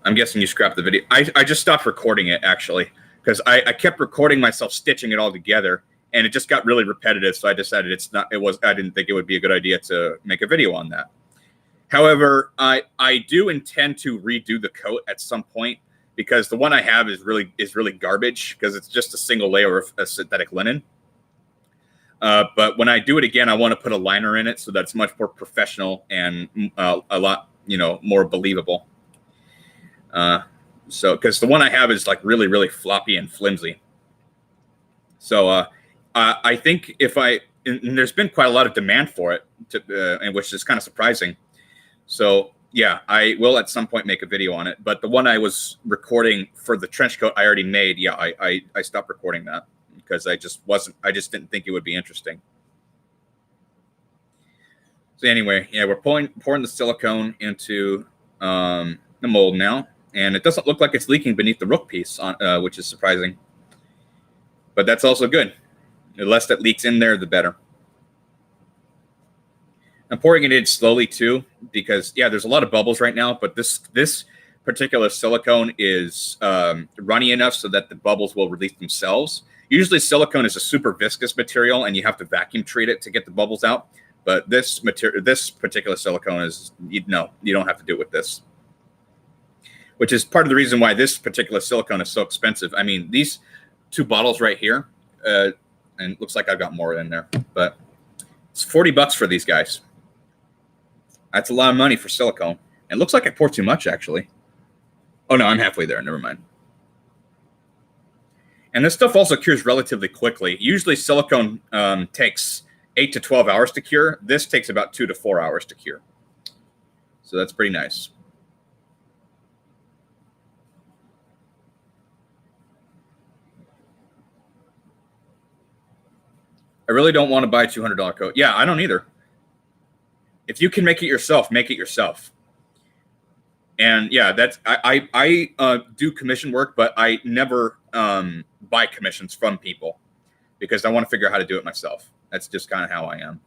I'm guessing you scrapped the video. I just stopped recording it, actually, because I kept recording myself stitching it all together, and it just got really repetitive. So I decided I didn't think it would be a good idea to make a video on that. However, I do intend to redo the coat at some point, because the one I have is really garbage, because it's just a single layer of synthetic linen. But when I do it again, I want to put a liner in it so that's much more professional and a lot more believable. So because the one I have is like really floppy and flimsy. So I think and there's been quite a lot of demand for it, and which is kind of surprising. So yeah, I will at some point make a video on it. But the one I was recording for the trench coat I already made, yeah, I stopped recording that because I just didn't think it would be interesting. So anyway, yeah, we're pouring the silicone into the mold now, and it doesn't look like it's leaking beneath the rook piece, which is surprising. But that's also good. The less that leaks in there, the better. I'm pouring it in slowly too, because yeah, there's a lot of bubbles right now, but this particular silicone is runny enough so that the bubbles will release themselves. Usually silicone is a super viscous material and you have to vacuum treat it to get the bubbles out. But this particular silicone is, you don't have to do it with this. Which is part of the reason why this particular silicone is so expensive. I mean, these 2 bottles right here, and it looks like I've got more in there, but it's $40 for these guys. That's a lot of money for silicone. It looks like I poured too much, actually. Oh, no, I'm halfway there. Never mind. And this stuff also cures relatively quickly. Usually silicone takes 8 to 12 hours to cure. This takes about 2 to 4 hours to cure. So that's pretty nice. I really don't want to buy a $200 coat. Yeah, I don't either. If you can make it yourself, make it yourself. And yeah, that's I do commission work, but I never buy commissions from people because I want to figure out how to do it myself. That's just kind of how I am.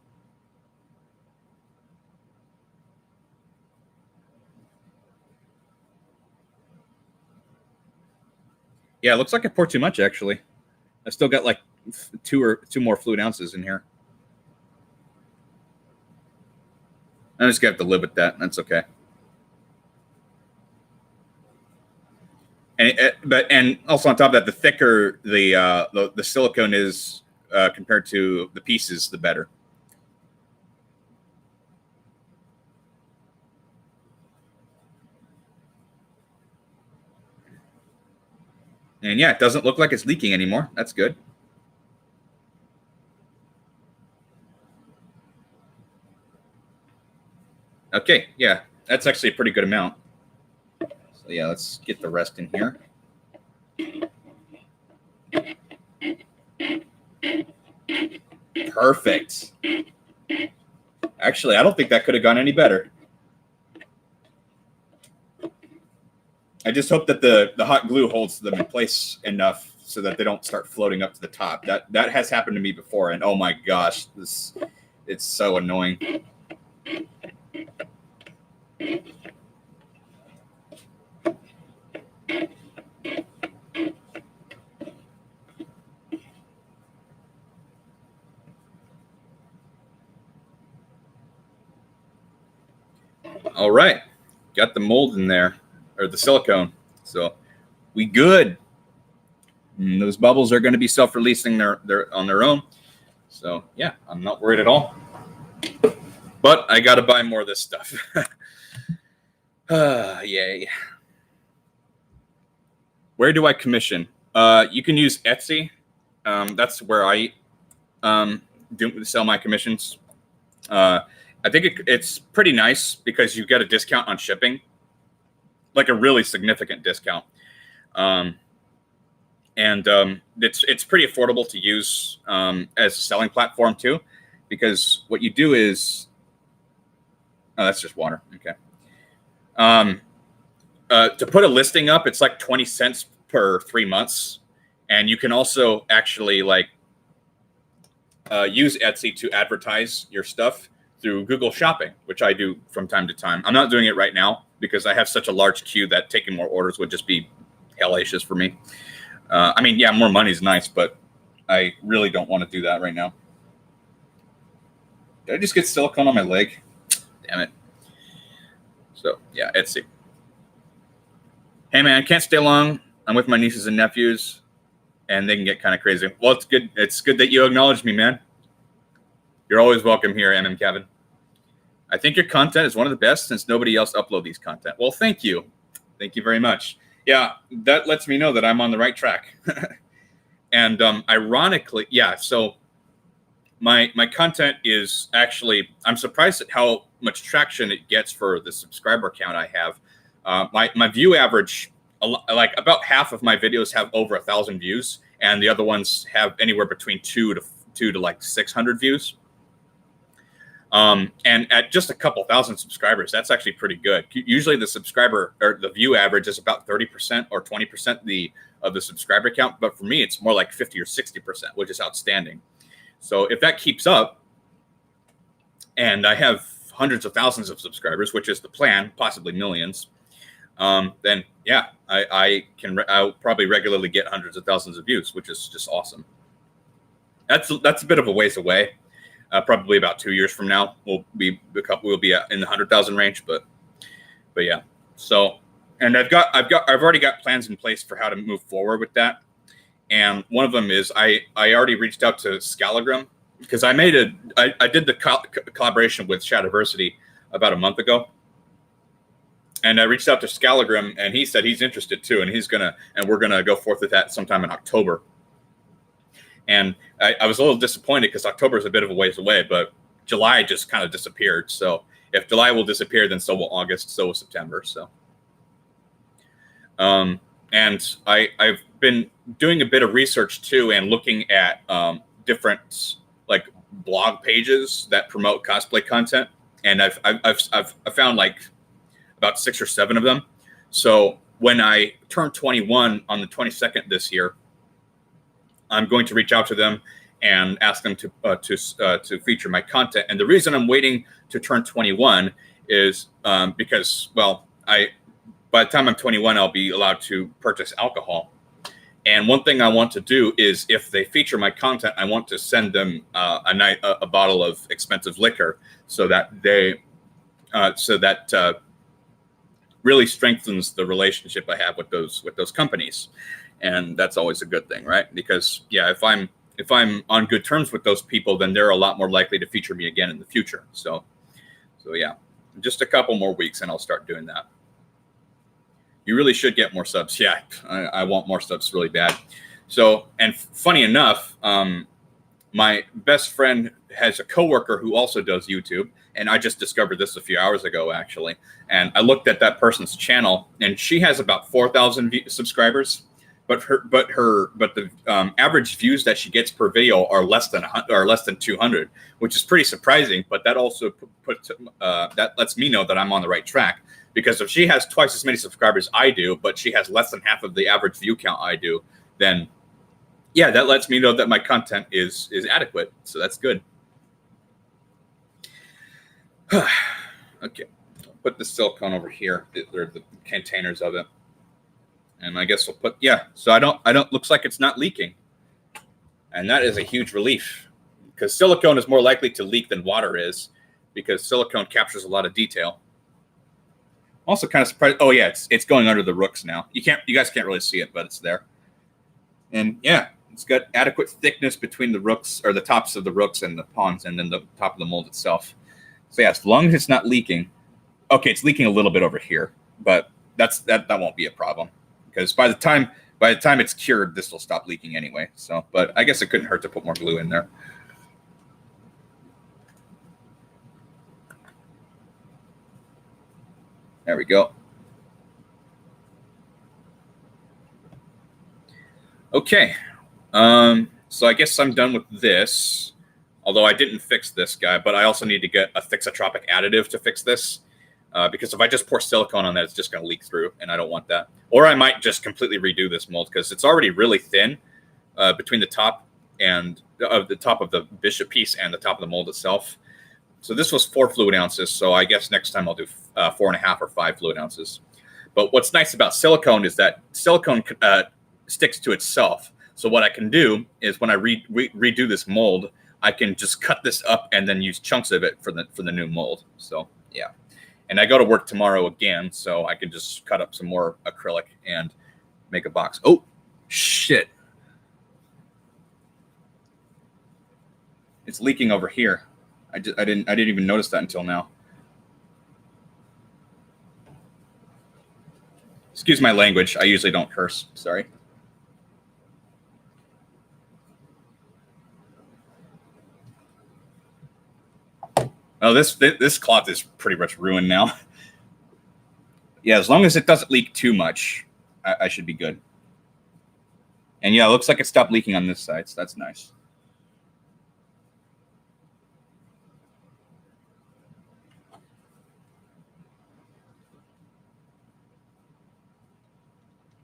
Yeah, it looks like I poured too much, actually. I still got like two more fluid ounces in here. I'm just gonna have to live with that. That's okay. And also on top of that, the thicker the silicone is compared to the pieces, the better. And yeah, it doesn't look like it's leaking anymore. That's good. Okay, yeah, that's actually a pretty good amount. So yeah, let's get the rest in here. Perfect. Actually, I don't think that could have gone any better. I just hope that the hot glue holds them in place enough so that they don't start floating up to the top. That has happened to me before, and oh my gosh, it's so annoying. All right, got the mold in there, or the silicone, so we good. And those bubbles are going to be self-releasing they're on their own. So yeah, I'm not worried at all. But I got to buy more of this stuff. Yay. Where do I commission? You can use Etsy. That's where I do sell my commissions. I think it's pretty nice because you get a discount on shipping, like a really significant discount. It's pretty affordable to use as a selling platform too, because what you do is, oh, that's just water. Okay. To put a listing up, it's like 20 cents per 3 months, and you can also actually like use Etsy to advertise your stuff through Google Shopping, which I do from time to time. I'm not doing it right now because I have such a large queue that taking more orders would just be hellacious for me. I mean, yeah, more money is nice, but I really don't want to do that right now. Did I just get silicone on my leg? Damn it. So, yeah, Etsy. Hey, man, I can't stay long. I'm with my nieces and nephews, and they can get kind of crazy. Well, it's good. It's good that you acknowledge me, man. You're always welcome here, MM Kevin. I think your content is one of the best since nobody else uploads these content. Well, thank you. Thank you very much. Yeah, that lets me know that I'm on the right track. And ironically, yeah, so my content is actually, I'm surprised at how much traction it gets for the subscriber count I have. My view average, like about half of my videos have over 1,000 views, and the other ones have anywhere between 2 to like 600 views. And at just a couple thousand subscribers, that's actually pretty good. Usually the subscriber or the view average is about 30% or 20% of the subscriber count. But for me, it's more like 50 or 60%, which is outstanding. So if that keeps up and I have hundreds of thousands of subscribers, which is the plan, possibly millions, then yeah, I'll probably regularly get hundreds of thousands of views, which is just awesome. That's a bit of a ways away. Probably about 2 years from now, we'll be in the 100,000 range, but yeah. So, and I've already got plans in place for how to move forward with that. And one of them is I already reached out to Scalagram because I did the collaboration with Shadiversity about a month ago. And I reached out to Scalagram and he said he's interested too. And we're going to go forth with that sometime in October. And I was a little disappointed because October is a bit of a ways away, but July just kind of disappeared. So if July will disappear, then so will August, so will September. So, and I've been doing a bit of research too, and looking at different like blog pages that promote cosplay content, and I've found like about 6 or 7 of them. So when I turn 21 on the 22nd this year, I'm going to reach out to them and ask them to feature my content. And the reason I'm waiting to turn 21 is because, well, by the time I'm 21, I'll be allowed to purchase alcohol. And one thing I want to do is, if they feature my content, I want to send them a bottle of expensive liquor, so that really strengthens the relationship I have with those companies. And that's always a good thing, right? Because yeah, if I'm on good terms with those people, then they're a lot more likely to feature me again in the future. So yeah, just a couple more weeks and I'll start doing that. You really should get more subs. Yeah, I want more subs really bad. So, and funny enough, my best friend has a coworker who also does YouTube, and I just discovered this a few hours ago, actually. And I looked at that person's channel, and she has about 4,000 subscribers. But the average views that she gets per video are less than 200, which is pretty surprising. But that also that lets me know that I'm on the right track, because if she has twice as many subscribers I do, but she has less than half of the average view count I do, then yeah, that lets me know that my content is adequate. So that's good. Okay, I'll put the silicone over here. They're the containers of it. And I guess we'll put, yeah, so I don't, looks like it's not leaking. And that is a huge relief, because silicone is more likely to leak than water is, because silicone captures a lot of detail. Also kind of surprised, oh yeah, it's going under the rooks now. You guys can't really see it, but it's there. And yeah, it's got adequate thickness between the rooks, or the tops of the rooks and the pawns, and then the top of the mold itself. So yeah, as long as it's not leaking, okay, it's leaking a little bit over here, but that won't be a problem. Because by the time it's cured, this will stop leaking anyway. So, but I guess it couldn't hurt to put more glue in there. There we go. Okay. So I guess I'm done with this. Although I didn't fix this guy, but I also need to get a thixotropic additive to fix this. Because if I just pour silicone on that, it's just going to leak through, and I don't want that. Or I might just completely redo this mold because it's already really thin between the top and the top of the bishop piece and the top of the mold itself. So this was 4 fluid ounces. So I guess next time I'll do 4.5 or 5 fluid ounces. But what's nice about silicone is that silicone sticks to itself. So what I can do is when I redo this mold, I can just cut this up and then use chunks of it for the new mold. So yeah. And I go to work tomorrow again, so I can just cut up some more acrylic and make a box. Oh, shit. It's leaking over here. I didn't even notice that until now. Excuse my language. I usually don't curse. Sorry. Oh, this cloth is pretty much ruined now. Yeah, as long as it doesn't leak too much, I should be good. And yeah, it looks like it stopped leaking on this side, so that's nice.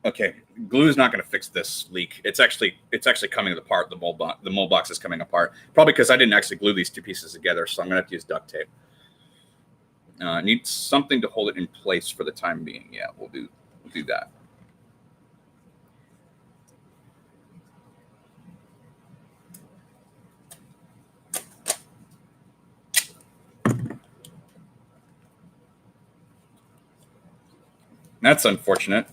Okay, glue is not going to fix this leak. It's actually coming apart. The mold box is coming apart. Probably because I didn't actually glue these two pieces together, so I'm going to have to use duct tape. I need something to hold it in place for the time being. Yeah, we'll do that. That's unfortunate.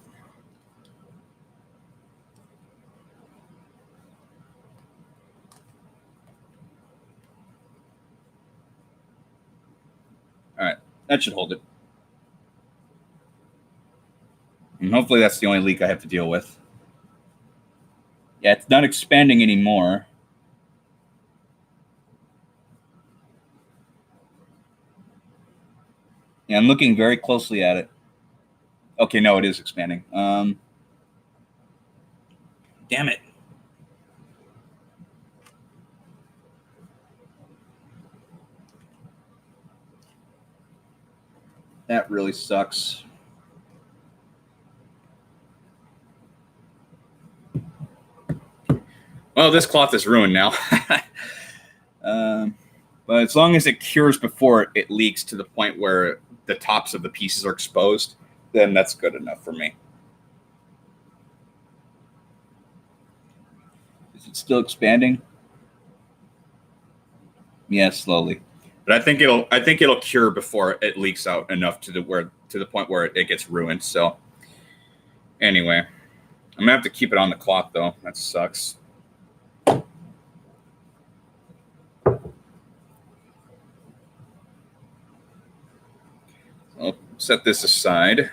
All right, that should hold it. And hopefully that's the only leak I have to deal with. Yeah, it's not expanding anymore. Yeah, I'm looking very closely at it. Okay, no, it is expanding. Damn it. That really sucks. Well, this cloth is ruined now. But as long as it cures before it leaks to the point where the tops of the pieces are exposed, then that's good enough for me. Is it still expanding? Yeah, slowly. But I think it'll cure before it leaks out enough to the point where it gets ruined. So anyway, I'm gonna have to keep it on the cloth though. That sucks. I'll set this aside.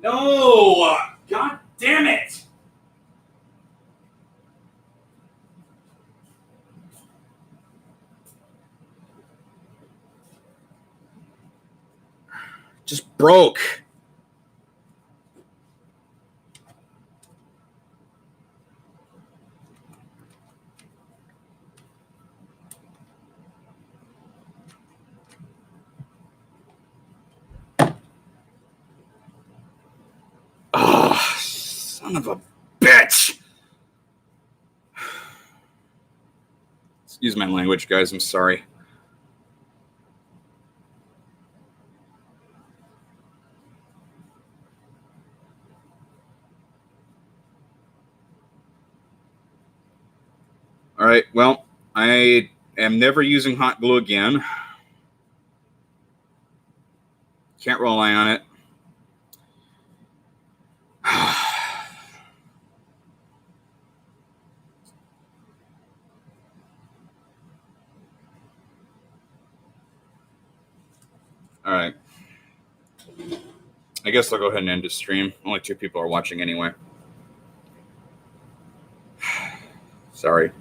No! God damn it! Just broke. Oh, son of a bitch. Excuse my language, guys. I'm sorry. All right. Well, I am never using hot glue again. Can't rely on it. All right. I guess I'll go ahead and end the stream. Only 2 people are watching anyway. Sorry.